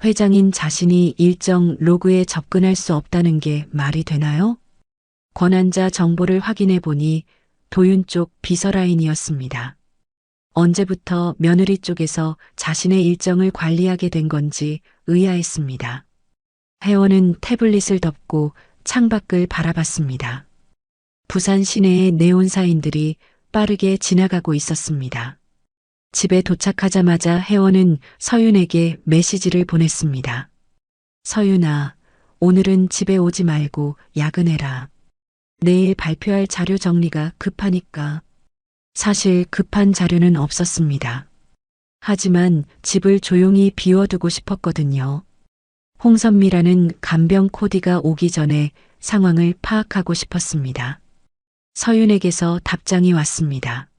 회장인 자신이 일정 로그에 접근할 수 없다는 게 말이 되나요? 권한자 정보를 확인해 보니 도윤 쪽 비서라인이었습니다. 언제부터 며느리 쪽에서 자신의 일정을 관리하게 된 건지 의아했습니다. 혜원은 태블릿을 덮고 창밖을 바라봤습니다. 부산 시내의 네온사인들이 빠르게 지나가고 있었습니다. 집에 도착하자마자 혜원은 서윤에게 메시지를 보냈습니다. 서윤아, 오늘은 집에 오지 말고 야근해라. 내일 발표할 자료 정리가 급하니까. 사실 급한 자료는 없었습니다. 하지만 집을 조용히 비워두고 싶었거든요. 홍선미라는 간병 코디가 오기 전에 상황을 파악하고 싶었습니다. 서윤에게서 답장이 왔습니다.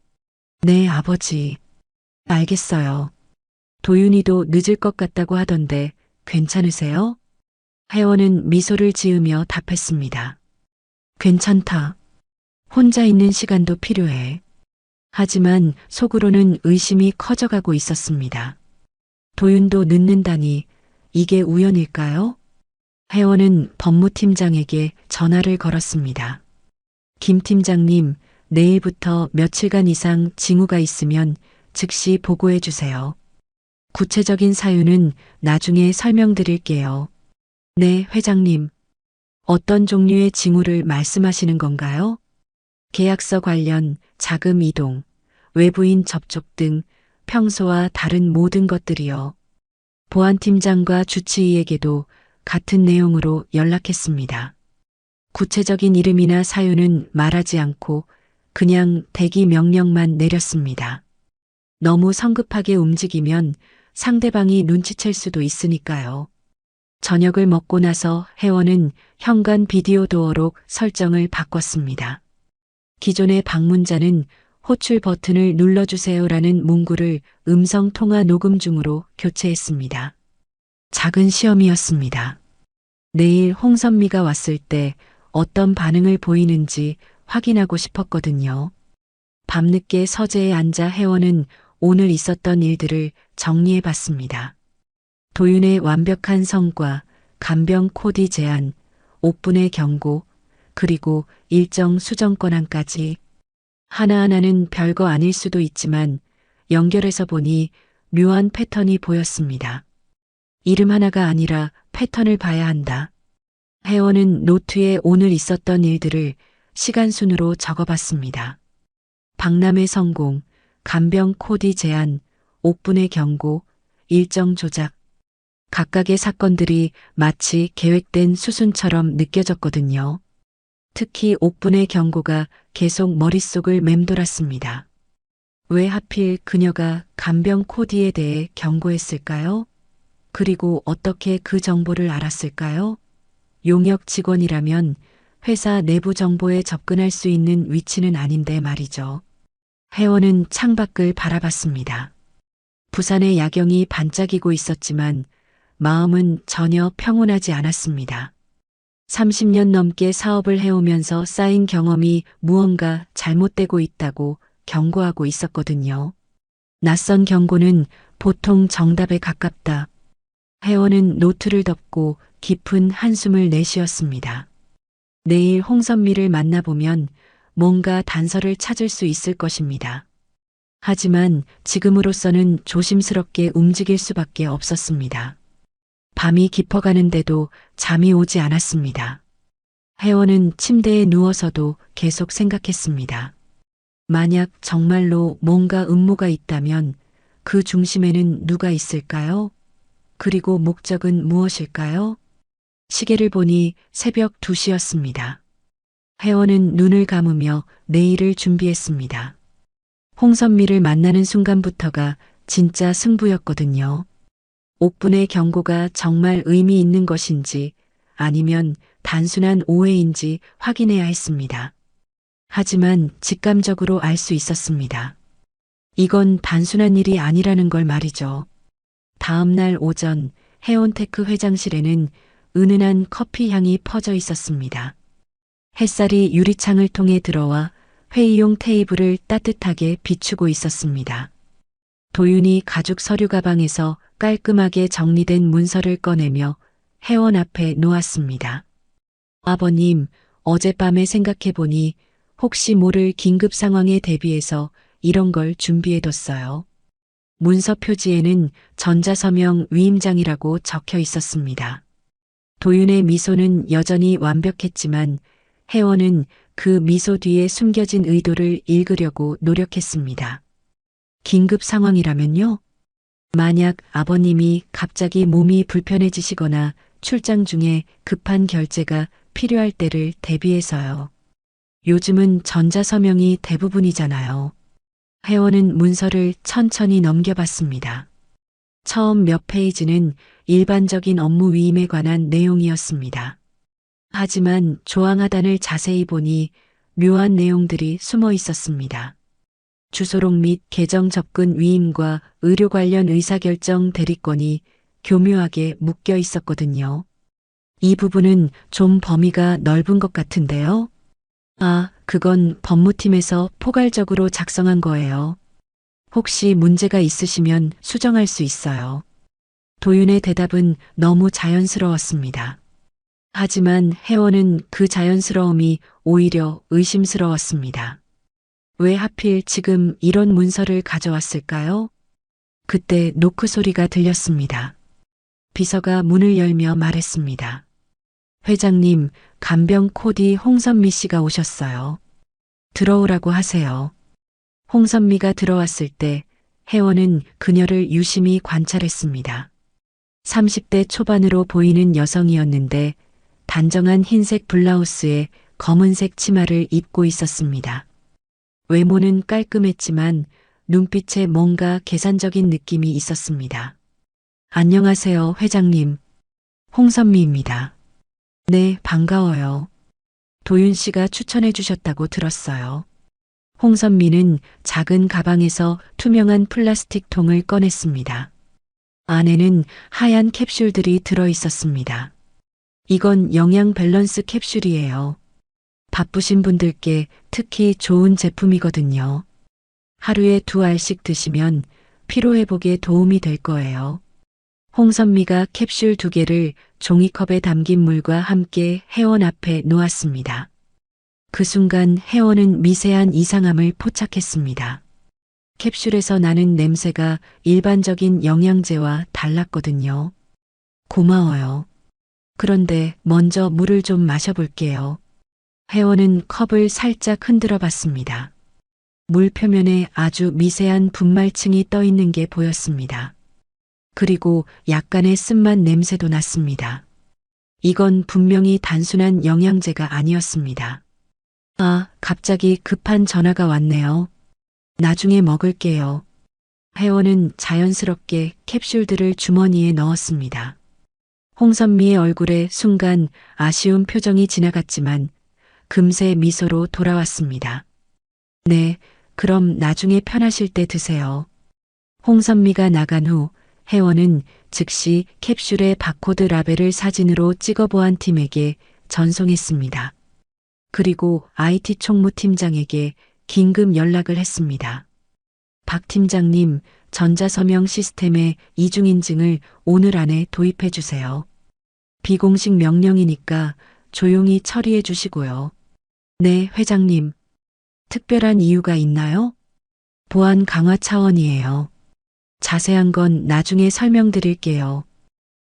네, 아버지. 알겠어요. 도윤이도 늦을 것 같다고 하던데 괜찮으세요? 혜원은 미소를 지으며 답했습니다. 괜찮다. 혼자 있는 시간도 필요해. 하지만 속으로는 의심이 커져가고 있었습니다. 도윤도 늦는다니 이게 우연일까요? 혜원은 법무팀장에게 전화를 걸었습니다. 김 팀장님, 내일부터 며칠간 이상 징후가 있으면 즉시 보고해 주세요. 구체적인 사유는 나중에 설명드릴게요. 네, 회장님. 어떤 종류의 징후를 말씀하시는 건가요? 계약서 관련, 자금 이동, 외부인 접촉 등 평소와 다른 모든 것들이요. 보안팀장과 주치의에게도 같은 내용으로 연락했습니다. 구체적인 이름이나 사유는 말하지 않고 그냥 대기 명령만 내렸습니다. 너무 성급하게 움직이면 상대방이 눈치챌 수도 있으니까요. 저녁을 먹고 나서 혜원은 현관 비디오 도어록 설정을 바꿨습니다. 기존의 방문자는 호출 버튼을 눌러주세요라는 문구를 음성 통화 녹음 중으로 교체했습니다. 작은 시험이었습니다. 내일 홍선미가 왔을 때 어떤 반응을 보이는지 확인하고 싶었거든요. 밤늦게 서재에 앉아 혜원은 오늘 있었던 일들을 정리해 봤습니다. 도윤의 완벽한 성과, 간병 코디 제안, 옥분의 경고, 그리고 일정 수정 권한까지 하나하나는 별거 아닐 수도 있지만 연결해서 보니 묘한 패턴이 보였습니다. 이름 하나가 아니라 패턴을 봐야 한다. 혜원은 노트에 오늘 있었던 일들을 시간순으로 적어봤습니다. 박람회 성공, 간병 코디 제안, 옥분의 경고, 일정 조작. 각각의 사건들이 마치 계획된 수순처럼 느껴졌거든요. 특히 옥분의 경고가 계속 머릿속을 맴돌았습니다. 왜 하필 그녀가 간병 코디에 대해 경고했을까요? 그리고 어떻게 그 정보를 알았을까요? 용역 직원이라면 회사 내부 정보에 접근할 수 있는 위치는 아닌데 말이죠. 혜원은 창밖을 바라봤습니다. 부산의 야경이 반짝이고 있었지만 마음은 전혀 평온하지 않았습니다. 30년 넘게 사업을 해오면서 쌓인 경험이 무언가 잘못되고 있다고 경고하고 있었거든요. 낯선 경고는 보통 정답에 가깝다. 혜원은 노트를 덮고 깊은 한숨을 내쉬었습니다. 내일 홍선미를 만나보면 뭔가 단서를 찾을 수 있을 것입니다. 하지만 지금으로서는 조심스럽게 움직일 수밖에 없었습니다. 밤이 깊어가는데도 잠이 오지 않았습니다. 혜원은 침대에 누워서도 계속 생각했습니다. 만약 정말로 뭔가 음모가 있다면 그 중심에는 누가 있을까요? 그리고 목적은 무엇일까요? 시계를 보니 새벽 2시였습니다. 혜원은 눈을 감으며 내일을 준비했습니다. 홍선미를 만나는 순간부터가 진짜 승부였거든요. 옥분의 경고가 정말 의미 있는 것인지 아니면 단순한 오해인지 확인해야 했습니다. 하지만 직감적으로 알 수 있었습니다. 이건 단순한 일이 아니라는 걸 말이죠. 다음 날 오전 해온테크 회장실에는 은은한 커피 향이 퍼져 있었습니다. 햇살이 유리창을 통해 들어와 회의용 테이블을 따뜻하게 비추고 있었습니다. 도윤이 가죽 서류 가방에서 깔끔하게 정리된 문서를 꺼내며 혜원 앞에 놓았습니다. 아버님, 어젯밤에 생각해보니 혹시 모를 긴급 상황에 대비해서 이런 걸 준비해뒀어요. 문서 표지에는 전자서명 위임장이라고 적혀 있었습니다. 도윤의 미소는 여전히 완벽했지만 혜원은 그 미소 뒤에 숨겨진 의도를 읽으려고 노력했습니다. 긴급 상황이라면요? 만약 아버님이 갑자기 몸이 불편해지시거나 출장 중에 급한 결제가 필요할 때를 대비해서요. 요즘은 전자서명이 대부분이잖아요. 혜원은 문서를 천천히 넘겨봤습니다. 처음 몇 페이지는 일반적인 업무 위임에 관한 내용이었습니다. 하지만 조항 하단을 자세히 보니 묘한 내용들이 숨어 있었습니다. 주소록 및 계정 접근 위임과 의료 관련 의사결정 대리권이 교묘하게 묶여 있었거든요. 이 부분은 좀 범위가 넓은 것 같은데요. 아, 그건 법무팀에서 포괄적으로 작성한 거예요. 혹시 문제가 있으시면 수정할 수 있어요. 도윤의 대답은 너무 자연스러웠습니다. 하지만 혜원은 그 자연스러움이 오히려 의심스러웠습니다. 왜 하필 지금 이런 문서를 가져왔을까요? 그때 노크 소리가 들렸습니다. 비서가 문을 열며 말했습니다. 회장님, 간병 코디 홍선미 씨가 오셨어요. 들어오라고 하세요. 홍선미가 들어왔을 때 혜원은 그녀를 유심히 관찰했습니다. 30대 초반으로 보이는 여성이었는데 단정한 흰색 블라우스에 검은색 치마를 입고 있었습니다. 외모는 깔끔했지만 눈빛에 뭔가 계산적인 느낌이 있었습니다. 안녕하세요, 회장님. 홍선미입니다. 네, 반가워요. 도윤 씨가 추천해 주셨다고 들었어요. 홍선미는 작은 가방에서 투명한 플라스틱 통을 꺼냈습니다. 안에는 하얀 캡슐들이 들어 있었습니다. 이건 영양 밸런스 캡슐이에요. 바쁘신 분들께 특히 좋은 제품이거든요. 하루에 2알씩 드시면 피로회복에 도움이 될 거예요. 홍선미가 캡슐 2개를 종이컵에 담긴 물과 함께 혜원 앞에 놓았습니다. 그 순간 혜원은 미세한 이상함을 포착했습니다. 캡슐에서 나는 냄새가 일반적인 영양제와 달랐거든요. 고마워요. 그런데 먼저 물을 좀 마셔볼게요. 혜원은 컵을 살짝 흔들어 봤습니다. 물 표면에 아주 미세한 분말층이 떠 있는 게 보였습니다. 그리고 약간의 쓴맛 냄새도 났습니다. 이건 분명히 단순한 영양제가 아니었습니다. 아, 갑자기 급한 전화가 왔네요. 나중에 먹을게요. 혜원은 자연스럽게 캡슐들을 주머니에 넣었습니다. 홍선미의 얼굴에 순간 아쉬운 표정이 지나갔지만 금세 미소로 돌아왔습니다. 네, 그럼 나중에 편하실 때 드세요. 홍선미가 나간 후 혜원은 즉시 캡슐의 바코드 라벨을 사진으로 찍어보안 팀에게 전송했습니다. 그리고 IT 총무팀장에게 긴급 연락을 했습니다. 박 팀장님, 전자서명 시스템에 이중인증을 오늘 안에 도입해 주세요. 비공식 명령이니까 조용히 처리해 주시고요. 네, 회장님. 특별한 이유가 있나요? 보안 강화 차원이에요. 자세한 건 나중에 설명드릴게요.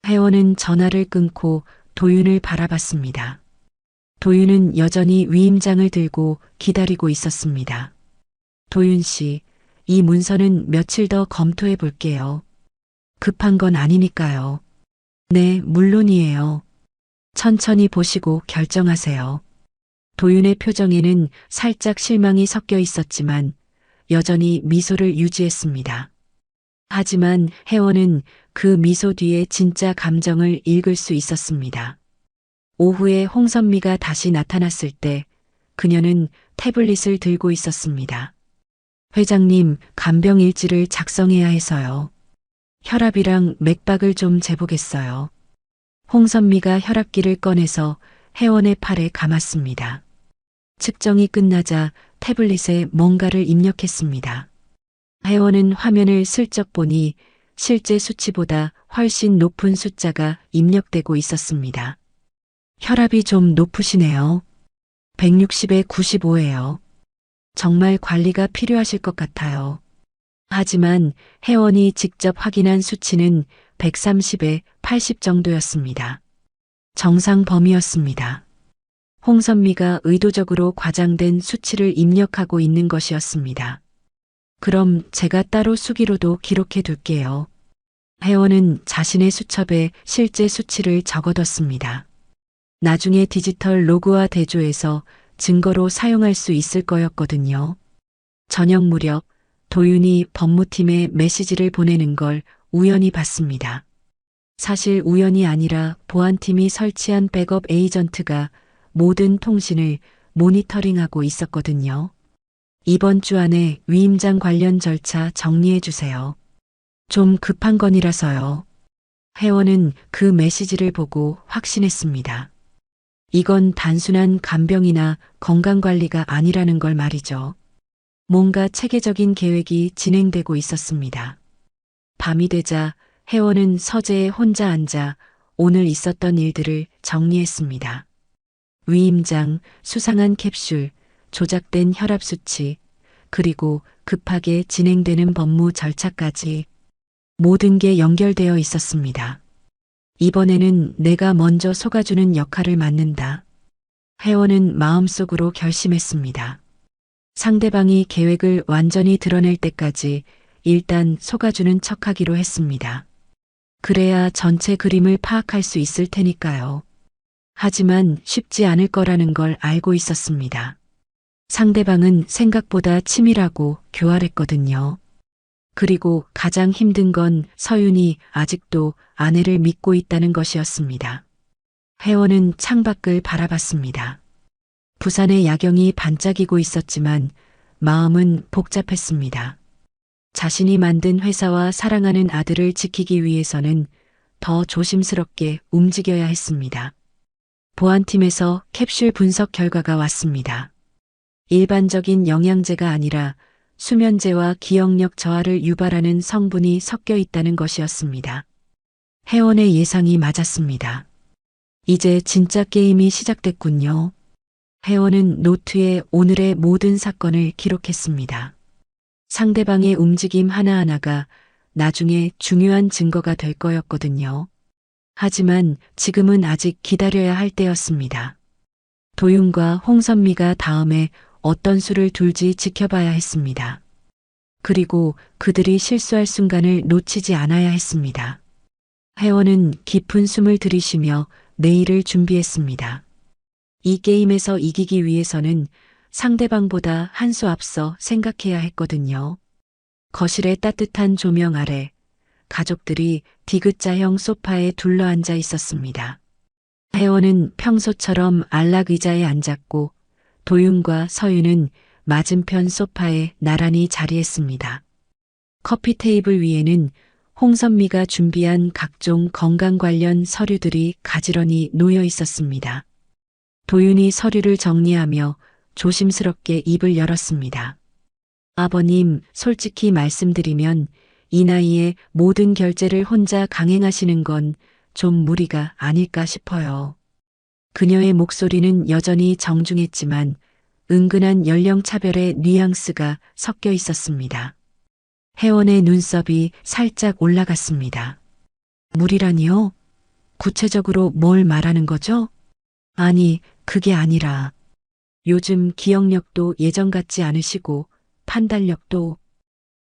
혜원은 전화를 끊고 도윤을 바라봤습니다. 도윤은 여전히 위임장을 들고 기다리고 있었습니다. 도윤 씨, 이 문서는 며칠 더 검토해 볼게요. 급한 건 아니니까요. 네, 물론이에요. 천천히 보시고 결정하세요. 도윤의 표정에는 살짝 실망이 섞여 있었지만 여전히 미소를 유지했습니다. 하지만 혜원은 그 미소 뒤에 진짜 감정을 읽을 수 있었습니다. 오후에 홍선미가 다시 나타났을 때 그녀는 태블릿을 들고 있었습니다. 회장님, 간병일지를 작성해야 해서요. 혈압이랑 맥박을 좀 재보겠어요. 홍선미가 혈압기를 꺼내서 혜원의 팔에 감았습니다. 측정이 끝나자 태블릿에 뭔가를 입력했습니다. 혜원은 화면을 슬쩍 보니 실제 수치보다 훨씬 높은 숫자가 입력되고 있었습니다. 혈압이 좀 높으시네요. 160에 95예요. 정말 관리가 필요하실 것 같아요. 하지만 혜원이 직접 확인한 수치는 130에 80 정도였습니다. 정상 범위였습니다. 홍선미가 의도적으로 과장된 수치를 입력하고 있는 것이었습니다. 그럼 제가 따로 수기로도 기록해 둘게요. 혜원은 자신의 수첩에 실제 수치를 적어뒀습니다. 나중에 디지털 로그와 대조해서 증거로 사용할 수 있을 거였거든요. 저녁 무렵 도윤이 법무팀에 메시지를 보내는 걸 우연히 봤습니다. 사실 우연이 아니라 보안팀이 설치한 백업 에이전트가 모든 통신을 모니터링하고 있었거든요. 이번 주 안에 위임장 관련 절차 정리해 주세요. 좀 급한 건이라서요. 혜원은 그 메시지를 보고 확신했습니다. 이건 단순한 간병이나 건강관리가 아니라는 걸 말이죠. 뭔가 체계적인 계획이 진행되고 있었습니다. 밤이 되자 혜원은 서재에 혼자 앉아 오늘 있었던 일들을 정리했습니다. 위임장, 수상한 캡슐, 조작된 혈압 수치, 그리고 급하게 진행되는 법무 절차까지 모든 게 연결되어 있었습니다. 이번에는 내가 먼저 속아주는 역할을 맡는다. 혜원은 마음속으로 결심했습니다. 상대방이 계획을 완전히 드러낼 때까지 일단 속아주는 척하기로 했습니다. 그래야 전체 그림을 파악할 수 있을 테니까요. 하지만 쉽지 않을 거라는 걸 알고 있었습니다. 상대방은 생각보다 치밀하고 교활했거든요. 그리고 가장 힘든 건 서윤이 아직도 아내를 믿고 있다는 것이었습니다. 혜원은 창밖을 바라봤습니다. 부산의 야경이 반짝이고 있었지만 마음은 복잡했습니다. 자신이 만든 회사와 사랑하는 아들을 지키기 위해서는 더 조심스럽게 움직여야 했습니다. 보안팀에서 캡슐 분석 결과가 왔습니다. 일반적인 영양제가 아니라 수면제와 기억력 저하를 유발하는 성분이 섞여 있다는 것이었습니다. 혜원의 예상이 맞았습니다. 이제 진짜 게임이 시작됐군요. 혜원은 노트에 오늘의 모든 사건을 기록했습니다. 상대방의 움직임 하나하나가 나중에 중요한 증거가 될 거였거든요. 하지만 지금은 아직 기다려야 할 때였습니다. 도윤과 홍선미가 다음에 어떤 수를 둘지 지켜봐야 했습니다. 그리고 그들이 실수할 순간을 놓치지 않아야 했습니다. 혜원은 깊은 숨을 들이쉬며 내일을 준비했습니다. 이 게임에서 이기기 위해서는 상대방보다 한 수 앞서 생각해야 했거든요. 거실의 따뜻한 조명 아래 가족들이 디귿자형 소파에 둘러앉아 있었습니다. 혜원은 평소처럼 안락 의자에 앉았고 도윤과 서윤은 맞은편 소파에 나란히 자리했습니다. 커피 테이블 위에는 홍선미가 준비한 각종 건강 관련 서류들이 가지런히 놓여 있었습니다. 도윤이 서류를 정리하며 조심스럽게 입을 열었습니다. 아버님, 솔직히 말씀드리면 이 나이에 모든 결제를 혼자 강행하시는 건 좀 무리가 아닐까 싶어요. 그녀의 목소리는 여전히 정중했지만 은근한 연령차별의 뉘앙스가 섞여 있었습니다. 혜원의 눈썹이 살짝 올라갔습니다. 무리라니요? 구체적으로 뭘 말하는 거죠? 아니, 그게 아니라 요즘 기억력도 예전 같지 않으시고 판단력도.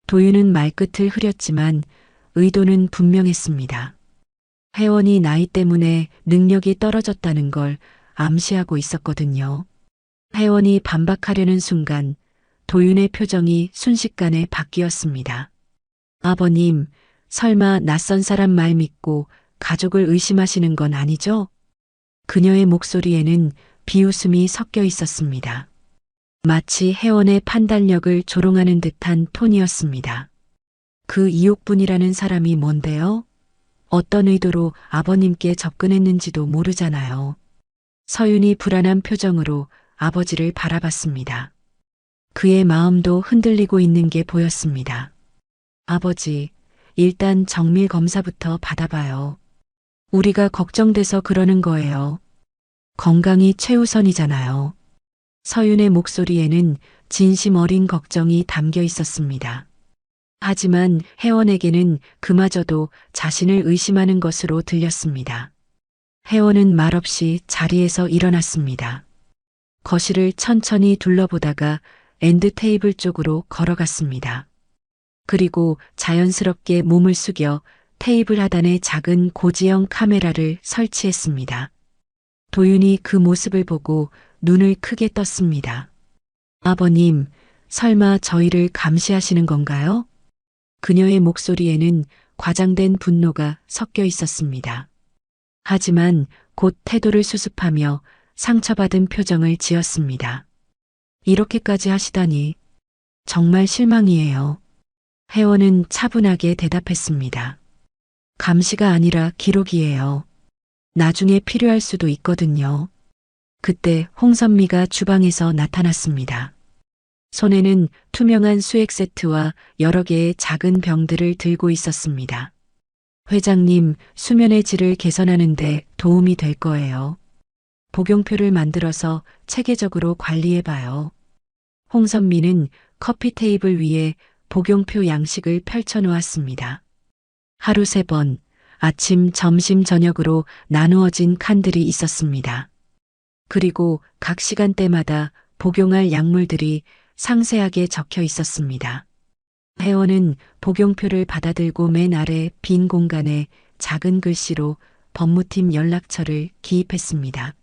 도윤은 말끝을 흐렸지만 의도는 분명했습니다. 혜원이 나이 때문에 능력이 떨어졌다는 걸 암시하고 있었거든요. 혜원이 반박하려는 순간 도윤의 표정이 순식간에 바뀌었습니다. 아버님, 설마 낯선 사람 말 믿고 가족을 의심하시는 건 아니죠? 그녀의 목소리에는 비웃음이 섞여 있었습니다. 마치 혜원의 판단력을 조롱하는 듯한 톤이었습니다. 그 이옥분이라는 사람이 뭔데요? 어떤 의도로 아버님께 접근했는지도 모르잖아요. 서윤이 불안한 표정으로 아버지를 바라봤습니다. 그의 마음도 흔들리고 있는 게 보였습니다. 아버지, 일단 정밀 검사부터 받아봐요. 우리가 걱정돼서 그러는 거예요. 건강이 최우선이잖아요. 서윤의 목소리에는 진심 어린 걱정이 담겨 있었습니다. 하지만 혜원에게는 그마저도 자신을 의심하는 것으로 들렸습니다. 혜원은 말없이 자리에서 일어났습니다. 거실을 천천히 둘러보다가 엔드 테이블 쪽으로 걸어갔습니다. 그리고 자연스럽게 몸을 숙여 테이블 하단에 작은 고지형 카메라를 설치했습니다. 도윤이 그 모습을 보고 눈을 크게 떴습니다. 아버님, 설마 저희를 감시하시는 건가요? 그녀의 목소리에는 과장된 분노가 섞여 있었습니다. 하지만 곧 태도를 수습하며 상처받은 표정을 지었습니다. 이렇게까지 하시다니 정말 실망이에요. 혜원은 차분하게 대답했습니다. 감시가 아니라 기록이에요. 나중에 필요할 수도 있거든요. 그때 홍선미가 주방에서 나타났습니다. 손에는 투명한 수액 세트와 여러 개의 작은 병들을 들고 있었습니다. 회장님, 수면의 질을 개선하는데 도움이 될 거예요. 복용표를 만들어서 체계적으로 관리해봐요. 홍선미는 커피 테이블 위에 복용표 양식을 펼쳐놓았습니다. 하루 3번, 아침, 점심, 저녁으로 나누어진 칸들이 있었습니다. 그리고 각 시간대마다 복용할 약물들이 상세하게 적혀 있었습니다. 혜원은 복용표를 받아들고 맨 아래 빈 공간에 작은 글씨로 법무팀 연락처를 기입했습니다.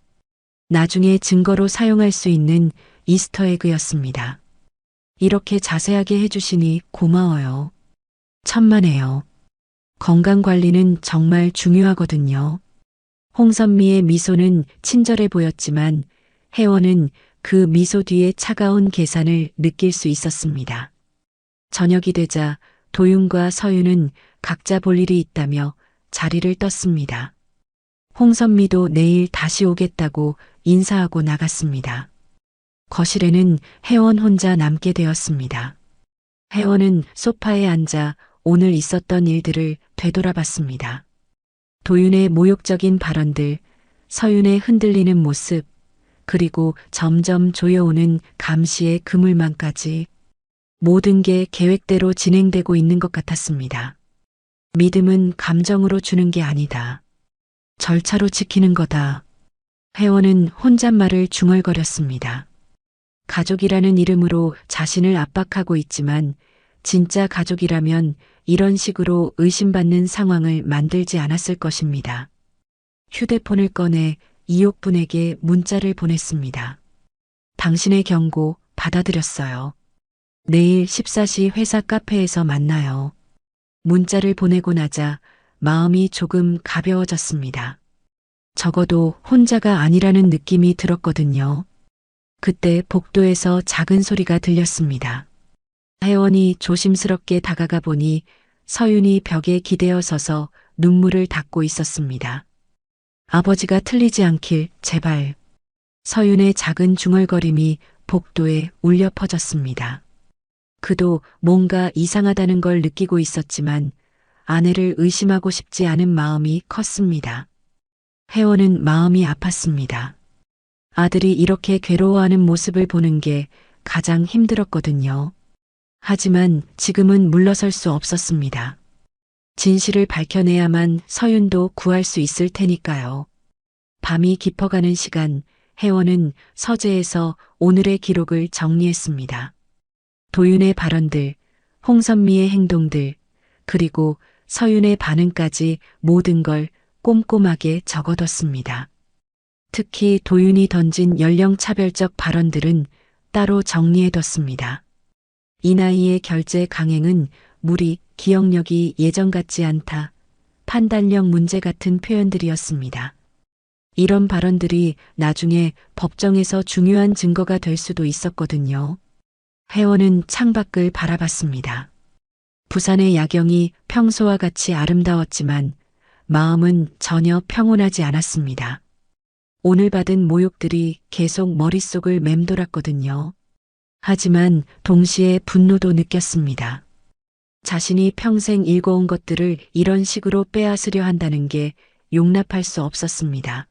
나중에 증거로 사용할 수 있는 이스터에그였습니다. 이렇게 자세하게 해주시니 고마워요. 천만에요. 건강관리는 정말 중요하거든요. 홍선미의 미소는 친절해 보였지만 혜원은 그 미소 뒤에 차가운 계산을 느낄 수 있었습니다. 저녁이 되자 도윤과 서윤은 각자 볼 일이 있다며 자리를 떴습니다. 홍선미도 내일 다시 오겠다고 인사하고 나갔습니다. 거실에는 혜원 혼자 남게 되었습니다. 혜원은 소파에 앉아 오늘 있었던 일들을 되돌아봤습니다. 도윤의 모욕적인 발언들, 서윤의 흔들리는 모습, 그리고 점점 조여오는 감시의 그물망까지 모든 게 계획대로 진행되고 있는 것 같았습니다. 믿음은 감정으로 주는 게 아니다. 절차로 지키는 거다. 혜원은 혼잣말을 중얼거렸습니다. 가족이라는 이름으로 자신을 압박하고 있지만 진짜 가족이라면 이런 식으로 의심받는 상황을 만들지 않았을 것입니다. 휴대폰을 꺼내 이옥분에게 문자를 보냈습니다. 당신의 경고 받아들였어요. 내일 14시 회사 카페에서 만나요. 문자를 보내고 나자 마음이 조금 가벼워졌습니다. 적어도 혼자가 아니라는 느낌이 들었거든요. 그때 복도에서 작은 소리가 들렸습니다. 혜원이 조심스럽게 다가가 보니 서윤이 벽에 기대어 서서 눈물을 닦고 있었습니다. 아버지가 틀리지 않길 제발. 서윤의 작은 중얼거림이 복도에 울려 퍼졌습니다. 그도 뭔가 이상하다는 걸 느끼고 있었지만 아내를 의심하고 싶지 않은 마음이 컸습니다. 혜원은 마음이 아팠습니다. 아들이 이렇게 괴로워하는 모습을 보는 게 가장 힘들었거든요. 하지만 지금은 물러설 수 없었습니다. 진실을 밝혀내야만 서윤도 구할 수 있을 테니까요. 밤이 깊어가는 시간, 혜원은 서재에서 오늘의 기록을 정리했습니다. 도윤의 발언들, 홍선미의 행동들, 그리고 서윤의 반응까지 모든 걸 꼼꼼하게 적어뒀습니다. 특히 도윤이 던진 연령차별적 발언들은 따로 정리해뒀습니다. 이 나이의 결제 강행은 무리, 기억력이 예전 같지 않다, 판단력 문제 같은 표현들이었습니다. 이런 발언들이 나중에 법정에서 중요한 증거가 될 수도 있었거든요. 혜원은 창밖을 바라봤습니다. 부산의 야경이 평소와 같이 아름다웠지만 마음은 전혀 평온하지 않았습니다. 오늘 받은 모욕들이 계속 머릿속을 맴돌았거든요. 하지만 동시에 분노도 느꼈습니다. 자신이 평생 일궈온 것들을 이런 식으로 빼앗으려 한다는 게 용납할 수 없었습니다.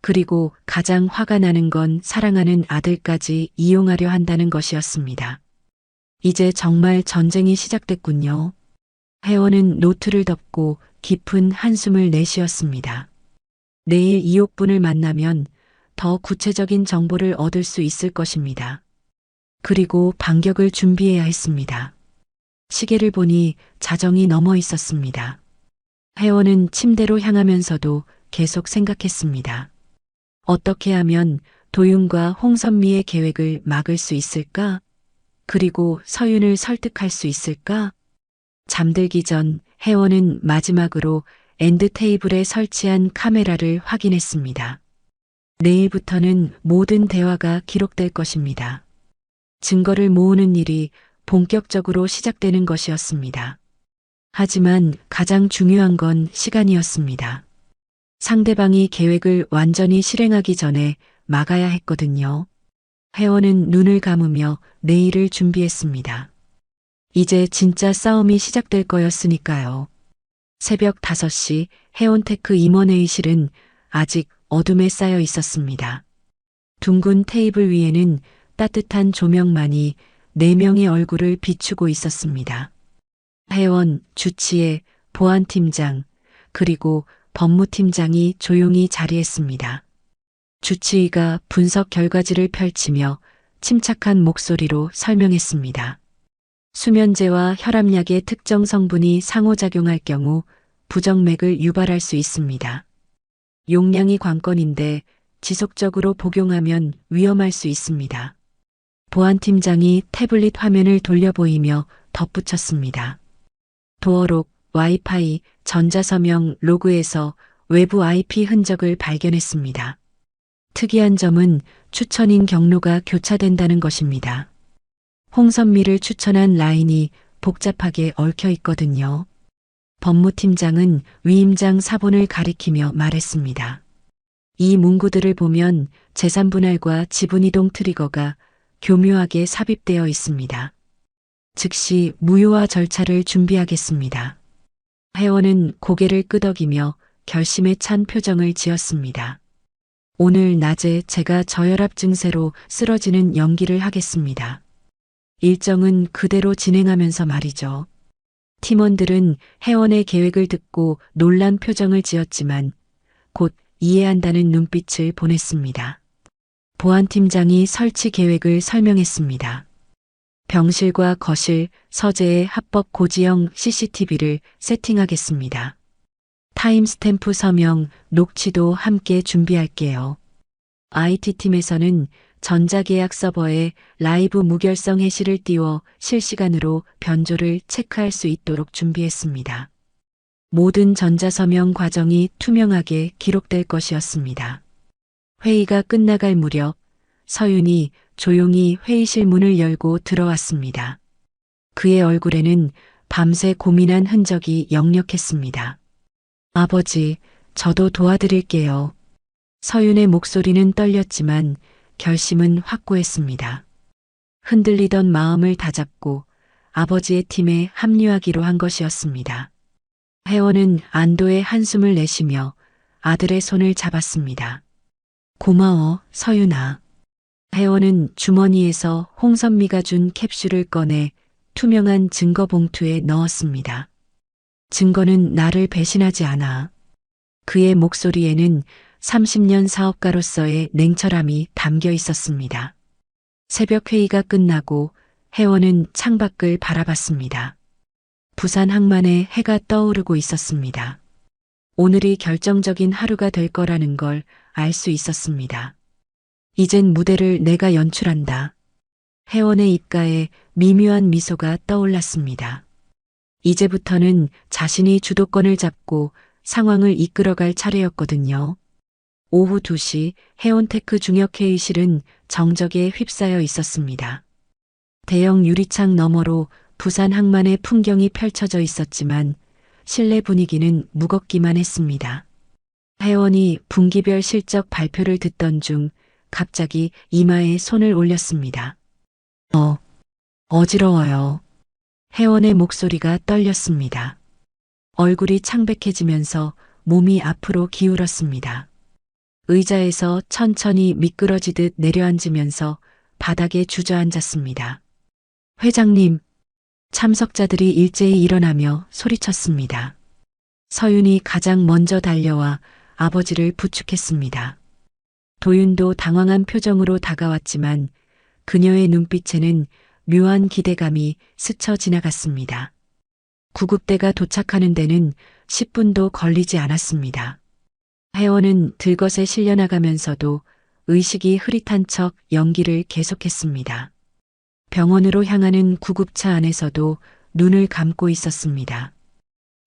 그리고 가장 화가 나는 건 사랑하는 아들까지 이용하려 한다는 것이었습니다. 이제 정말 전쟁이 시작됐군요. 혜원은 노트를 덮고 깊은 한숨을 내쉬었습니다. 내일 이옥분을 만나면 더 구체적인 정보를 얻을 수 있을 것입니다. 그리고 반격을 준비해야 했습니다. 시계를 보니 자정이 넘어 있었습니다. 혜원은 침대로 향하면서도 계속 생각했습니다. 어떻게 하면 도윤과 홍선미의 계획을 막을 수 있을까? 그리고 서윤을 설득할 수 있을까? 잠들기 전 혜원은 마지막으로 엔드 테이블에 설치한 카메라를 확인했습니다. 내일부터는 모든 대화가 기록될 것입니다. 증거를 모으는 일이 본격적으로 시작되는 것이었습니다. 하지만 가장 중요한 건 시간이었습니다. 상대방이 계획을 완전히 실행하기 전에 막아야 했거든요. 혜원은 눈을 감으며 내일을 준비했습니다. 이제 진짜 싸움이 시작될 거였으니까요. 새벽 5시 혜원테크 임원회의실은 아직 어둠에 쌓여 있었습니다. 둥근 테이블 위에는 따뜻한 조명만이 4명의 얼굴을 비추고 있었습니다. 혜원, 주치의, 보안팀장, 그리고 법무팀장이 조용히 자리했습니다. 주치의가 분석 결과지를 펼치며 침착한 목소리로 설명했습니다. 수면제와 혈압약의 특정 성분이 상호작용할 경우 부정맥을 유발할 수 있습니다. 용량이 관건인데 지속적으로 복용하면 위험할 수 있습니다. 보안팀장이 태블릿 화면을 돌려 보이며 덧붙였습니다. 도어록, 와이파이, 전자서명 로그에서 외부 IP 흔적을 발견했습니다. 특이한 점은 추천인 경로가 교차된다는 것입니다. 홍선미를 추천한 라인이 복잡하게 얽혀 있거든요. 법무팀장은 위임장 사본을 가리키며 말했습니다. 이 문구들을 보면 재산분할과 지분이동 트리거가 교묘하게 삽입되어 있습니다. 즉시 무효화 절차를 준비하겠습니다. 혜원은 고개를 끄덕이며 결심에 찬 표정을 지었습니다. 오늘 낮에 제가 저혈압 증세로 쓰러지는 연기를 하겠습니다. 일정은 그대로 진행하면서 말이죠. 팀원들은 혜원의 계획을 듣고 놀란 표정을 지었지만 곧 이해한다는 눈빛을 보냈습니다. 보안팀장이 설치 계획을 설명했습니다. 병실과 거실, 서재에 합법 고지형 CCTV를 세팅하겠습니다. 타임스탬프 서명, 녹취도 함께 준비할게요. IT팀에서는 전자계약 서버에 라이브 무결성 해시를 띄워 실시간으로 변조를 체크할 수 있도록 준비했습니다. 모든 전자서명 과정이 투명하게 기록될 것이었습니다. 회의가 끝나갈 무렵 서윤이 조용히 회의실 문을 열고 들어왔습니다. 그의 얼굴에는 밤새 고민한 흔적이 역력했습니다. 아버지, 저도 도와드릴게요. 서윤의 목소리는 떨렸지만 결심은 확고했습니다. 흔들리던 마음을 다잡고 아버지의 팀에 합류하기로 한 것이었습니다. 혜원은 안도의 한숨을 내쉬며 아들의 손을 잡았습니다. 고마워, 서윤아. 혜원은 주머니에서 홍선미가 준 캡슐을 꺼내 투명한 증거 봉투에 넣었습니다. 증거는 나를 배신하지 않아. 그의 목소리에는 30년 사업가로서의 냉철함이 담겨 있었습니다. 새벽 회의가 끝나고 혜원은 창밖을 바라봤습니다. 부산 항만에 해가 떠오르고 있었습니다. 오늘이 결정적인 하루가 될 거라는 걸 알 수 있었습니다. 이젠 무대를 내가 연출한다. 혜원의 입가에 미묘한 미소가 떠올랐습니다. 이제부터는 자신이 주도권을 잡고 상황을 이끌어갈 차례였거든요. 오후 2시 해온테크 중역회의실은 정적에 휩싸여 있었습니다. 대형 유리창 너머로 부산 항만의 풍경이 펼쳐져 있었지만 실내 분위기는 무겁기만 했습니다. 혜원이 분기별 실적 발표를 듣던 중 갑자기 이마에 손을 올렸습니다. 어지러워요. 혜원의 목소리가 떨렸습니다. 얼굴이 창백해지면서 몸이 앞으로 기울었습니다. 의자에서 천천히 미끄러지듯 내려앉으면서 바닥에 주저앉았습니다. 회장님, 참석자들이 일제히 일어나며 소리쳤습니다. 서윤이 가장 먼저 달려와 아버지를 부축했습니다. 도윤도 당황한 표정으로 다가왔지만 그녀의 눈빛에는 묘한 기대감이 스쳐 지나갔습니다. 구급대가 도착하는 데는 10분도 걸리지 않았습니다. 혜원은 들것에 실려나가면서도 의식이 흐릿한 척 연기를 계속했습니다. 병원으로 향하는 구급차 안에서도 눈을 감고 있었습니다.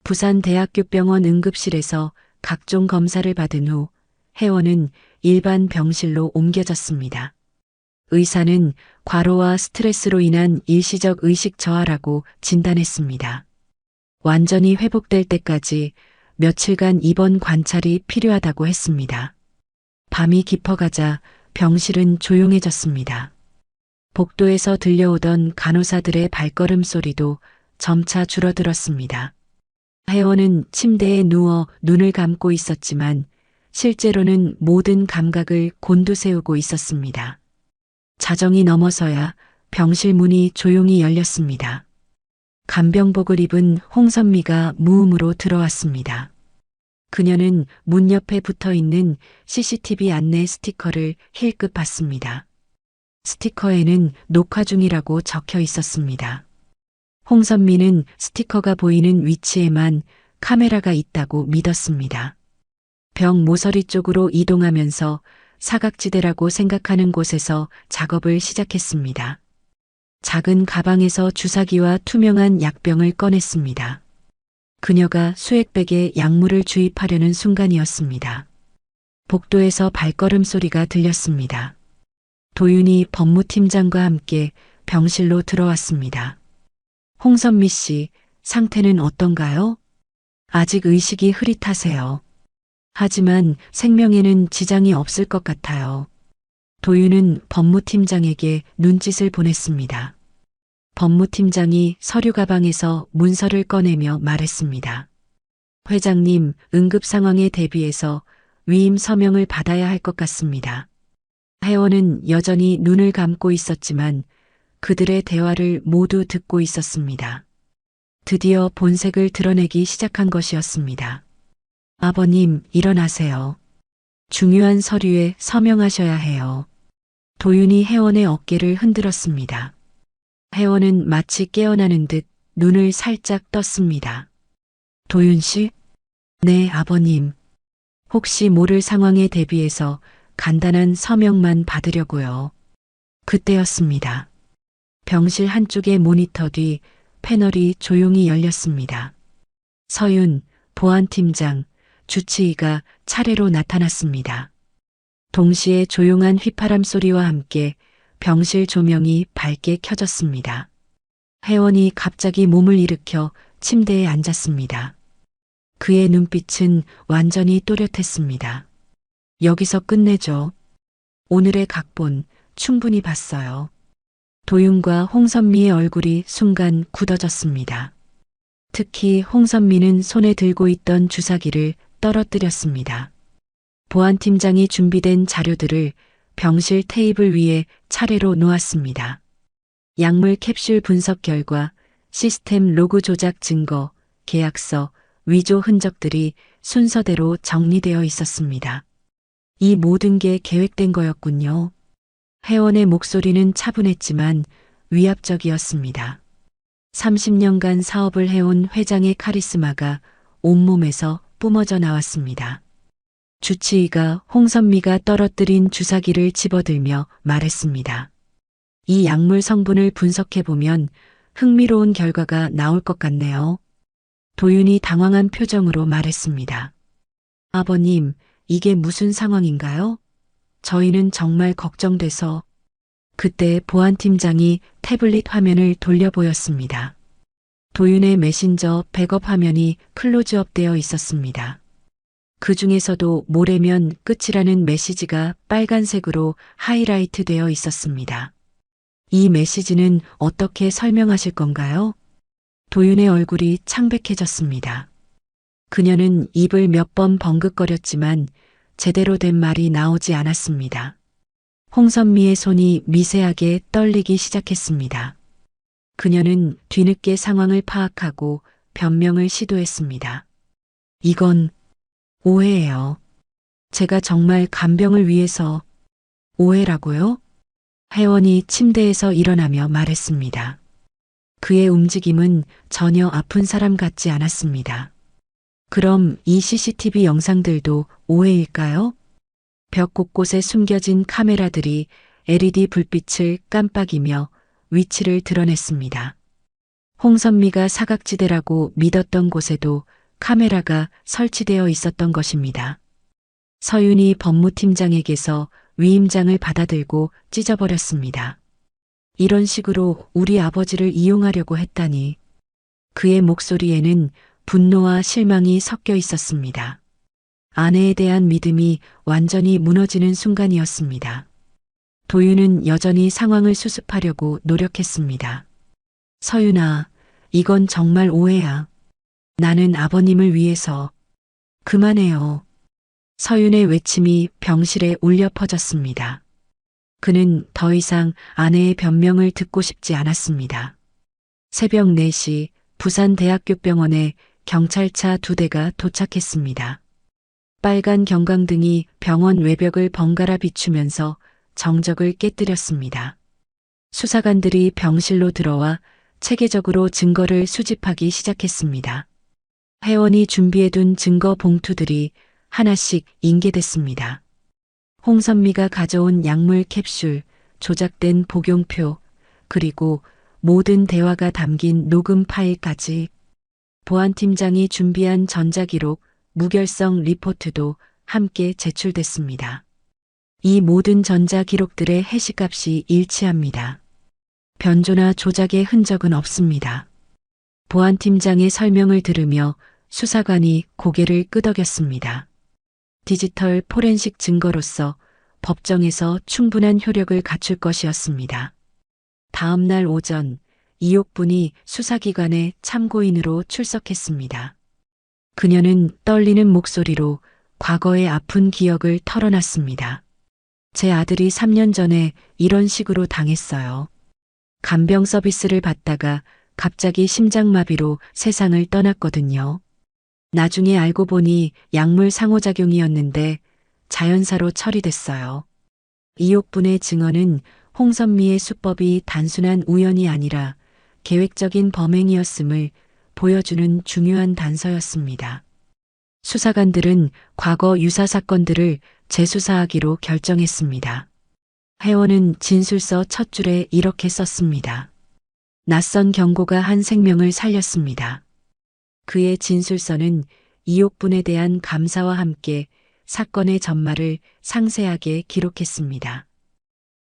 부산대학교병원 응급실에서 각종 검사를 받은 후 혜원은 일반 병실로 옮겨졌습니다. 의사는 과로와 스트레스로 인한 일시적 의식 저하라고 진단했습니다. 완전히 회복될 때까지 며칠간 입원 관찰이 필요하다고 했습니다. 밤이 깊어가자 병실은 조용해졌습니다. 복도에서 들려오던 간호사들의 발걸음 소리도 점차 줄어들었습니다. 혜원은 침대에 누워 눈을 감고 있었지만 실제로는 모든 감각을 곤두세우고 있었습니다. 자정이 넘어서야 병실 문이 조용히 열렸습니다. 간병복을 입은 홍선미가 무음으로 들어왔습니다. 그녀는 문 옆에 붙어 있는 CCTV 안내 스티커를 힐끗 봤습니다. 스티커에는 녹화 중이라고 적혀 있었습니다. 홍선미는 스티커가 보이는 위치에만 카메라가 있다고 믿었습니다. 병 모서리 쪽으로 이동하면서 사각지대라고 생각하는 곳에서 작업을 시작했습니다. 작은 가방에서 주사기와 투명한 약병을 꺼냈습니다. 그녀가 수액백에 약물을 주입하려는 순간이었습니다. 복도에서 발걸음 소리가 들렸습니다. 도윤이 법무팀장과 함께 병실로 들어왔습니다. 홍선미 씨, 상태는 어떤가요? 아직 의식이 흐릿하세요. 하지만 생명에는 지장이 없을 것 같아요. 도윤은 법무팀장에게 눈짓을 보냈습니다. 법무팀장이 서류 가방에서 문서를 꺼내며 말했습니다. 회장님, 응급 상황에 대비해서 위임 서명을 받아야 할 것 같습니다. 혜원은 여전히 눈을 감고 있었지만 그들의 대화를 모두 듣고 있었습니다. 드디어 본색을 드러내기 시작한 것이었습니다. 아버님, 일어나세요. 중요한 서류에 서명하셔야 해요. 도윤이 혜원의 어깨를 흔들었습니다. 혜원은 마치 깨어나는 듯 눈을 살짝 떴습니다. 도윤 씨? 네, 아버님. 혹시 모를 상황에 대비해서 간단한 서명만 받으려고요. 그때였습니다. 병실 한쪽의 모니터 뒤 패널이 조용히 열렸습니다. 서윤, 보안팀장, 주치의가 차례로 나타났습니다. 동시에 조용한 휘파람 소리와 함께 병실 조명이 밝게 켜졌습니다. 혜원이 갑자기 몸을 일으켜 침대에 앉았습니다. 그의 눈빛은 완전히 또렷했습니다. 여기서 끝내죠. 오늘의 각본 충분히 봤어요. 도윤과 홍선미의 얼굴이 순간 굳어졌습니다. 특히 홍선미는 손에 들고 있던 주사기를 떨어뜨렸습니다. 보안팀장이 준비된 자료들을 병실 테이블 위에 차례로 놓았습니다. 약물 캡슐 분석 결과, 시스템 로그 조작 증거, 계약서, 위조 흔적들이 순서대로 정리되어 있었습니다. 이 모든 게 계획된 거였군요. 혜원의 목소리는 차분했지만 위압적이었습니다. 30년간 사업을 해온 회장의 카리스마가 온몸에서 뿜어져 나왔습니다. 주치의가 홍선미가 떨어뜨린 주사기를 집어들며 말했습니다. 이 약물 성분을 분석해보면 흥미로운 결과가 나올 것 같네요. 도윤이 당황한 표정으로 말했습니다. 아버님, 이게 무슨 상황인가요? 저희는 정말 걱정돼서. 그때 보안팀장이 태블릿 화면을 돌려 보였습니다. 도윤의 메신저 백업 화면이 클로즈업 되어 있었습니다. 그 중에서도 모레면 끝이라는 메시지가 빨간색으로 하이라이트 되어 있었습니다. 이 메시지는 어떻게 설명하실 건가요? 도윤의 얼굴이 창백해졌습니다. 그녀는 입을 몇 번 벙긋거렸지만 제대로 된 말이 나오지 않았습니다. 홍선미의 손이 미세하게 떨리기 시작했습니다. 그녀는 뒤늦게 상황을 파악하고 변명을 시도했습니다. 이건 오해예요. 제가 정말 간병을 위해서. 오해라고요? 혜원이 침대에서 일어나며 말했습니다. 그의 움직임은 전혀 아픈 사람 같지 않았습니다. 그럼 이 CCTV 영상들도 오해일까요? 벽 곳곳에 숨겨진 카메라들이 LED 불빛을 깜빡이며 위치를 드러냈습니다. 홍선미가 사각지대라고 믿었던 곳에도 카메라가 설치되어 있었던 것입니다. 서윤이 법무팀장에게서 위임장을 받아들고 찢어버렸습니다. 이런 식으로 우리 아버지를 이용하려고 했다니. 그의 목소리에는 분노와 실망이 섞여 있었습니다. 아내에 대한 믿음이 완전히 무너지는 순간이었습니다. 도윤은 여전히 상황을 수습하려고 노력했습니다. 서윤아, 이건 정말 오해야. 나는 아버님을 위해서. 그만해요. 서윤의 외침이 병실에 울려 퍼졌습니다. 그는 더 이상 아내의 변명을 듣고 싶지 않았습니다. 새벽 4시 부산대학교병원에 경찰차 2대가 도착했습니다. 빨간 경광등이 병원 외벽을 번갈아 비추면서 정적을 깨뜨렸습니다. 수사관들이 병실로 들어와 체계적으로 증거를 수집하기 시작했습니다. 혜원이 준비해둔 증거 봉투들이 하나씩 인계됐습니다. 홍선미가 가져온 약물 캡슐, 조작된 복용표, 그리고 모든 대화가 담긴 녹음 파일까지. 보안팀장이 준비한 전자기록, 무결성 리포트도 함께 제출됐습니다. 이 모든 전자기록들의 해시값이 일치합니다. 변조나 조작의 흔적은 없습니다. 보안팀장의 설명을 들으며 수사관이 고개를 끄덕였습니다. 디지털 포렌식 증거로서 법정에서 충분한 효력을 갖출 것이었습니다. 다음 날 오전 이옥분이 수사기관에 참고인으로 출석했습니다. 그녀는 떨리는 목소리로 과거의 아픈 기억을 털어놨습니다. 제 아들이 3년 전에 이런 식으로 당했어요. 간병 서비스를 받다가 갑자기 심장마비로 세상을 떠났거든요. 나중에 알고 보니 약물 상호작용이었는데 자연사로 처리됐어요. 이옥분의 증언은 홍선미의 수법이 단순한 우연이 아니라 계획적인 범행이었음을 보여주는 중요한 단서였습니다. 수사관들은 과거 유사 사건들을 재수사하기로 결정했습니다. 혜원은 진술서 첫 줄에 이렇게 썼습니다. 낯선 경고가 한 생명을 살렸습니다. 그의 진술서는 이옥분에 대한 감사와 함께 사건의 전말을 상세하게 기록했습니다.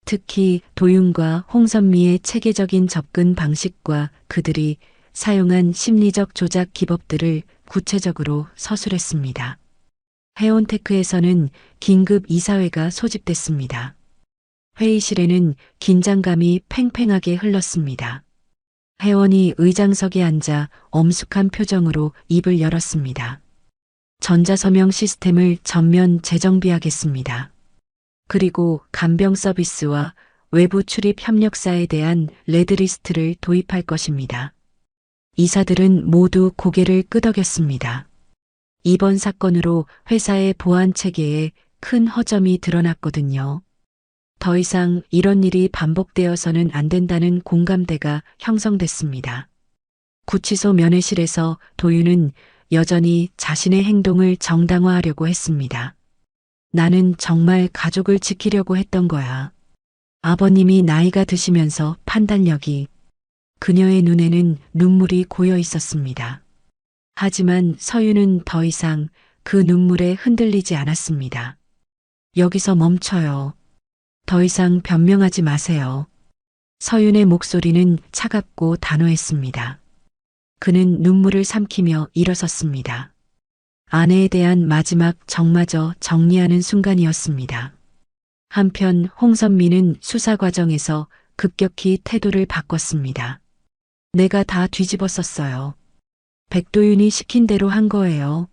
특히 도윤과 홍선미의 체계적인 접근 방식과 그들이 사용한 심리적 조작 기법들을 구체적으로 서술했습니다. 해온테크에서는 긴급 이사회가 소집됐습니다. 회의실에는 긴장감이 팽팽하게 흘렀습니다. 혜원이 의장석에 앉아 엄숙한 표정으로 입을 열었습니다. 전자서명 시스템을 전면 재정비하겠습니다. 그리고 간병 서비스와 외부 출입 협력사에 대한 레드리스트를 도입할 것입니다. 이사들은 모두 고개를 끄덕였습니다. 이번 사건으로 회사의 보안 체계에 큰 허점이 드러났거든요. 더 이상 이런 일이 반복되어서는 안 된다는 공감대가 형성됐습니다. 구치소 면회실에서 도윤은 여전히 자신의 행동을 정당화하려고 했습니다. 나는 정말 가족을 지키려고 했던 거야. 아버님이 나이가 드시면서 판단력이 그녀의 눈에는 눈물이 고여 있었습니다. 하지만 서윤은 더 이상 그 눈물에 흔들리지 않았습니다. 여기서 멈춰요. 더 이상 변명하지 마세요. 서윤의 목소리는 차갑고 단호했습니다. 그는 눈물을 삼키며 일어섰습니다. 아내에 대한 마지막 정마저 정리하는 순간이었습니다. 한편 홍선미는 수사 과정에서 급격히 태도를 바꿨습니다. 내가 다 뒤집었었어요. 백도윤이 시킨 대로 한 거예요.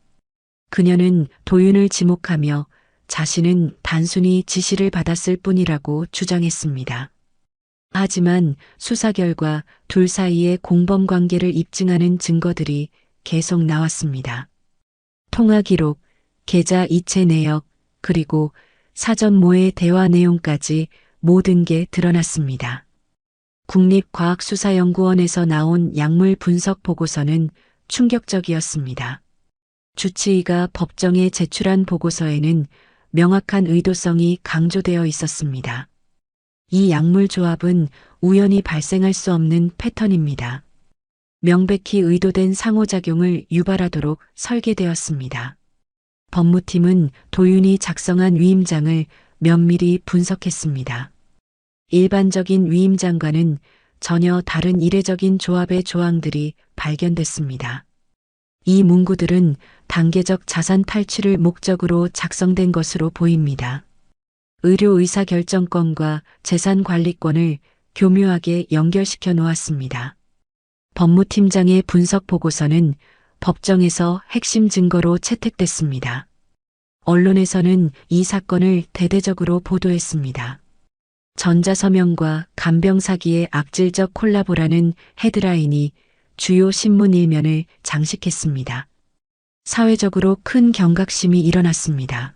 그녀는 도윤을 지목하며 자신은 단순히 지시를 받았을 뿐이라고 주장했습니다. 하지만 수사 결과 둘 사이의 공범 관계를 입증하는 증거들이 계속 나왔습니다. 통화 기록, 계좌 이체 내역, 그리고 사전 모의 대화 내용까지 모든 게 드러났습니다. 국립과학수사연구원에서 나온 약물 분석 보고서는 충격적이었습니다. 주치의가 법정에 제출한 보고서에는 명확한 의도성이 강조되어 있었습니다. 이 약물 조합은 우연히 발생할 수 없는 패턴입니다. 명백히 의도된 상호작용을 유발하도록 설계되었습니다. 법무팀은 도윤이 작성한 위임장을 면밀히 분석했습니다. 일반적인 위임장과는 전혀 다른 이례적인 조합의 조항들이 발견됐습니다. 이 문구들은 단계적 자산 탈취를 목적으로 작성된 것으로 보입니다. 의료 의사 결정권과 재산 관리권을 교묘하게 연결시켜 놓았습니다. 법무팀장의 분석 보고서는 법정에서 핵심 증거로 채택됐습니다. 언론에서는 이 사건을 대대적으로 보도했습니다. 전자서명과 간병 사기의 악질적 콜라보라는 헤드라인이 주요 신문 일면을 장식했습니다. 사회적으로 큰 경각심이 일어났습니다.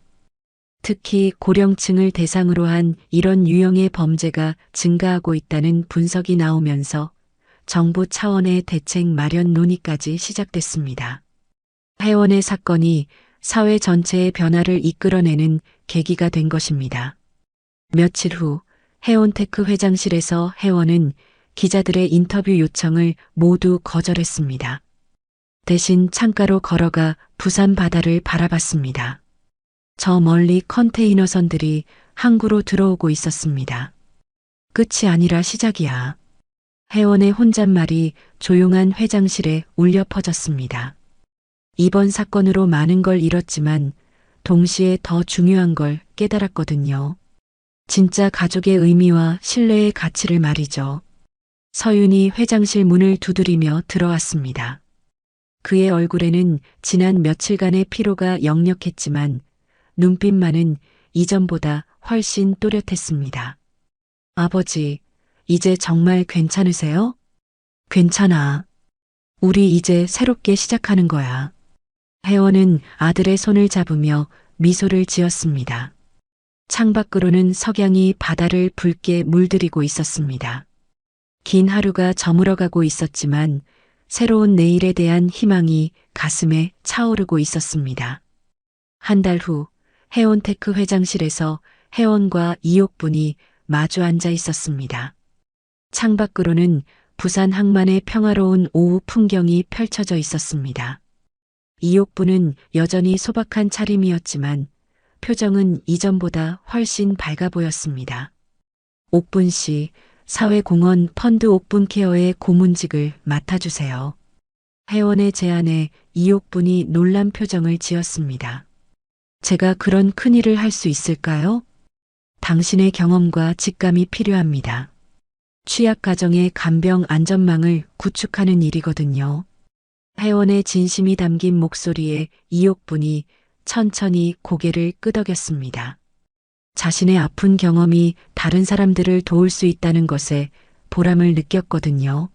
특히 고령층을 대상으로 한 이런 유형의 범죄가 증가하고 있다는 분석이 나오면서 정부 차원의 대책 마련 논의까지 시작됐습니다. 혜원의 사건이 사회 전체의 변화를 이끌어내는 계기가 된 것입니다. 며칠 후 혜원테크 회장실에서 혜원은 기자들의 인터뷰 요청을 모두 거절했습니다. 대신 창가로 걸어가 부산 바다를 바라봤습니다. 저 멀리 컨테이너선들이 항구로 들어오고 있었습니다. 끝이 아니라 시작이야. 혜원의 혼잣말이 조용한 회장실에 울려 퍼졌습니다. 이번 사건으로 많은 걸 잃었지만 동시에 더 중요한 걸 깨달았거든요. 진짜 가족의 의미와 신뢰의 가치를 말이죠. 서윤이 회장실 문을 두드리며 들어왔습니다. 그의 얼굴에는 지난 며칠간의 피로가 역력했지만 눈빛만은 이전보다 훨씬 또렷했습니다. 아버지, 이제 정말 괜찮으세요? 괜찮아. 우리 이제 새롭게 시작하는 거야. 혜원은 아들의 손을 잡으며 미소를 지었습니다. 창밖으로는 석양이 바다를 붉게 물들이고 있었습니다. 긴 하루가 저물어가고 있었지만 새로운 내일에 대한 희망이 가슴에 차오르고 있었습니다. 한 달 후 혜원테크 회장실에서 혜원과 이옥분이 마주 앉아 있었습니다. 창밖으로는 부산 항만의 평화로운 오후 풍경이 펼쳐져 있었습니다. 이옥분은 여전히 소박한 차림이었지만 표정은 이전보다 훨씬 밝아 보였습니다. 옥분 씨, 사회공헌 펀드 옥분케어의 고문직을 맡아주세요. 혜원의 제안에 이옥분이 놀란 표정을 지었습니다. 제가 그런 큰일을 할 수 있을까요? 당신의 경험과 직감이 필요합니다. 취약 가정의 간병 안전망을 구축하는 일이거든요. 혜원의 진심이 담긴 목소리에 이옥분이 천천히 고개를 끄덕였습니다. 자신의 아픈 경험이 다른 사람들을 도울 수 있다는 것에 보람을 느꼈거든요.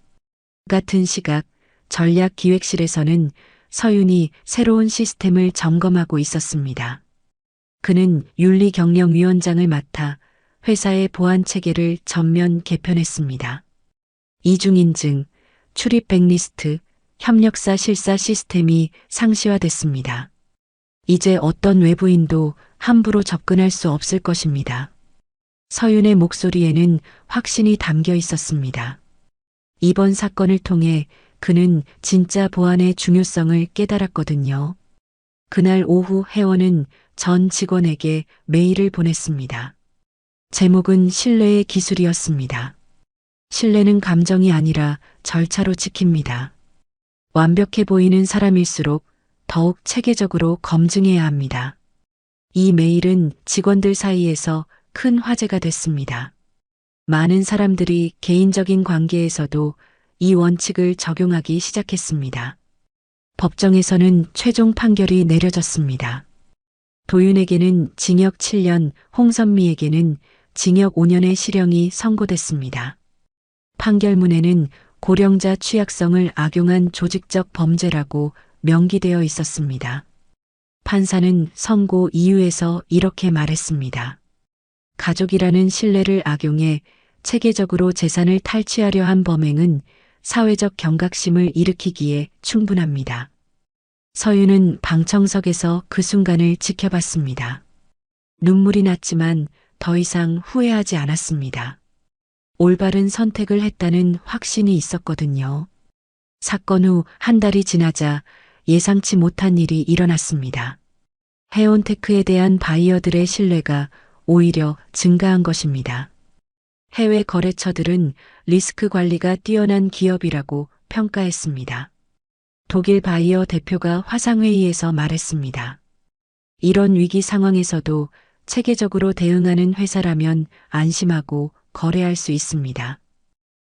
같은 시각 전략기획실에서는 서윤이 새로운 시스템을 점검하고 있었습니다. 그는 윤리경영위원장을 맡아 회사의 보안 체계를 전면 개편했습니다. 이중인증, 출입 백리스트, 협력사 실사 시스템이 상시화됐습니다. 이제 어떤 외부인도 함부로 접근할 수 없을 것입니다. 서윤의 목소리에는 확신이 담겨 있었습니다. 이번 사건을 통해 그는 진짜 보안의 중요성을 깨달았거든요. 그날 오후 혜원은 전 직원에게 메일을 보냈습니다. 제목은 신뢰의 기술이었습니다. 신뢰는 감정이 아니라 절차로 지킵니다. 완벽해 보이는 사람일수록 더욱 체계적으로 검증해야 합니다. 이 메일은 직원들 사이에서 큰 화제가 됐습니다. 많은 사람들이 개인적인 관계에서도 이 원칙을 적용하기 시작했습니다. 법정에서는 최종 판결이 내려졌습니다. 도윤에게는 징역 7년, 홍선미에게는 징역 5년의 실형이 선고됐습니다. 판결문에는 고령자 취약성을 악용한 조직적 범죄라고 명기되어 있었습니다. 판사는 선고 이유에서 이렇게 말했습니다. 가족이라는 신뢰를 악용해 체계적으로 재산을 탈취하려 한 범행은 사회적 경각심을 일으키기에 충분합니다. 서윤은 방청석에서 그 순간을 지켜봤습니다. 눈물이 났지만 더 이상 후회하지 않았습니다. 올바른 선택을 했다는 확신이 있었거든요. 사건 후 한 달이 지나자 예상치 못한 일이 일어났습니다. 해온테크에 대한 바이어들의 신뢰가 오히려 증가한 것입니다. 해외 거래처들은 리스크 관리가 뛰어난 기업이라고 평가했습니다. 독일 바이어 대표가 화상회의에서 말했습니다. 이런 위기 상황에서도 체계적으로 대응하는 회사라면 안심하고 거래할 수 있습니다.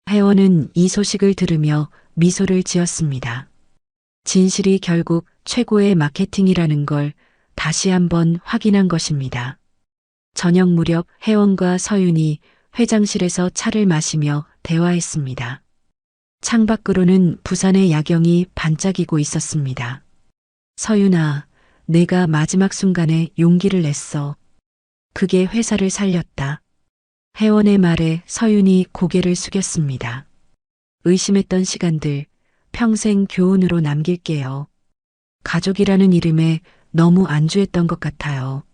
혜원은 이 소식을 들으며 미소를 지었습니다. 진실이 결국 최고의 마케팅이라는 걸 다시 한번 확인한 것입니다. 저녁 무렵 혜원과 서윤이 회장실에서 차를 마시며 대화했습니다. 창밖으로는 부산의 야경이 반짝이고 있었습니다. 서윤아, 내가 마지막 순간에 용기를 냈어. 그게 회사를 살렸다. 혜원의 말에 서윤이 고개를 숙였습니다. 의심했던 시간들 평생 교훈으로 남길게요. 가족이라는 이름에 너무 안주했던 것 같아요.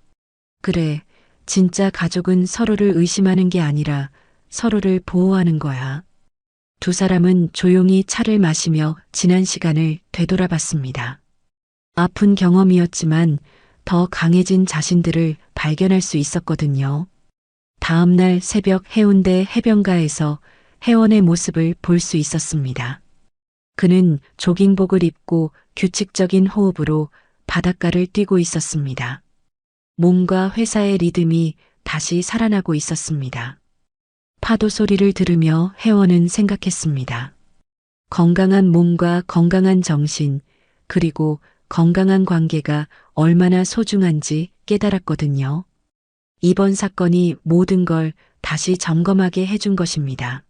그래, 진짜 가족은 서로를 의심하는 게 아니라 서로를 보호하는 거야. 두 사람은 조용히 차를 마시며 지난 시간을 되돌아봤습니다. 아픈 경험이었지만 더 강해진 자신들을 발견할 수 있었거든요. 다음 날 새벽 해운대 해변가에서 혜원의 모습을 볼 수 있었습니다. 그는 조깅복을 입고 규칙적인 호흡으로 바닷가를 뛰고 있었습니다. 몸과 회사의 리듬이 다시 살아나고 있었습니다. 파도 소리를 들으며 혜원은 생각했습니다. 건강한 몸과 건강한 정신, 그리고 건강한 관계가 얼마나 소중한지 깨달았거든요. 이번 사건이 모든 걸 다시 점검하게 해준 것입니다.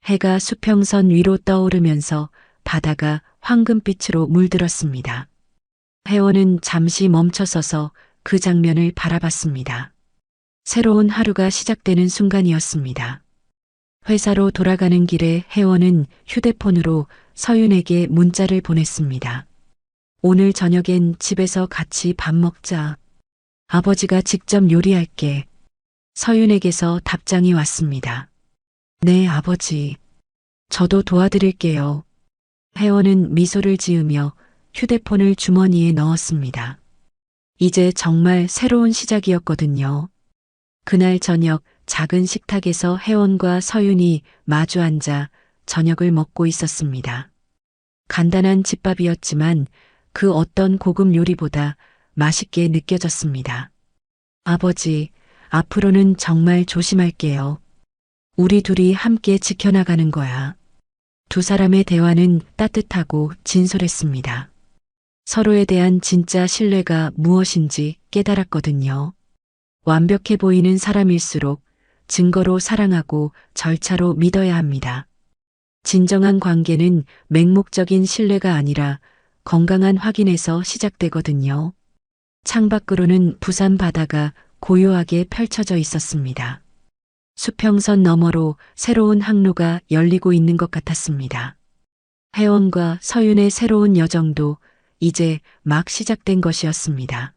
해가 수평선 위로 떠오르면서 바다가 황금빛으로 물들었습니다. 혜원은 잠시 멈춰서서 그 장면을 바라봤습니다. 새로운 하루가 시작되는 순간이었습니다. 회사로 돌아가는 길에 혜원은 휴대폰으로 서윤에게 문자를 보냈습니다. 오늘 저녁엔 집에서 같이 밥 먹자. 아버지가 직접 요리할게. 서윤에게서 답장이 왔습니다. 네, 아버지. 저도 도와드릴게요. 혜원은 미소를 지으며 휴대폰을 주머니에 넣었습니다. 이제 정말 새로운 시작이었거든요. 그날 저녁 작은 식탁에서 혜원과 서윤이 마주 앉아 저녁을 먹고 있었습니다. 간단한 집밥이었지만 그 어떤 고급 요리보다 맛있게 느껴졌습니다. 아버지, 앞으로는 정말 조심할게요. 우리 둘이 함께 지켜나가는 거야. 두 사람의 대화는 따뜻하고 진솔했습니다. 서로에 대한 진짜 신뢰가 무엇인지 깨달았거든요. 완벽해 보이는 사람일수록 증거로 사랑하고 절차로 믿어야 합니다. 진정한 관계는 맹목적인 신뢰가 아니라 건강한 확인에서 시작되거든요. 창밖으로는 부산 바다가 고요하게 펼쳐져 있었습니다. 수평선 너머로 새로운 항로가 열리고 있는 것 같았습니다. 혜원과 서윤의 새로운 여정도 이제 막 시작된 것이었습니다.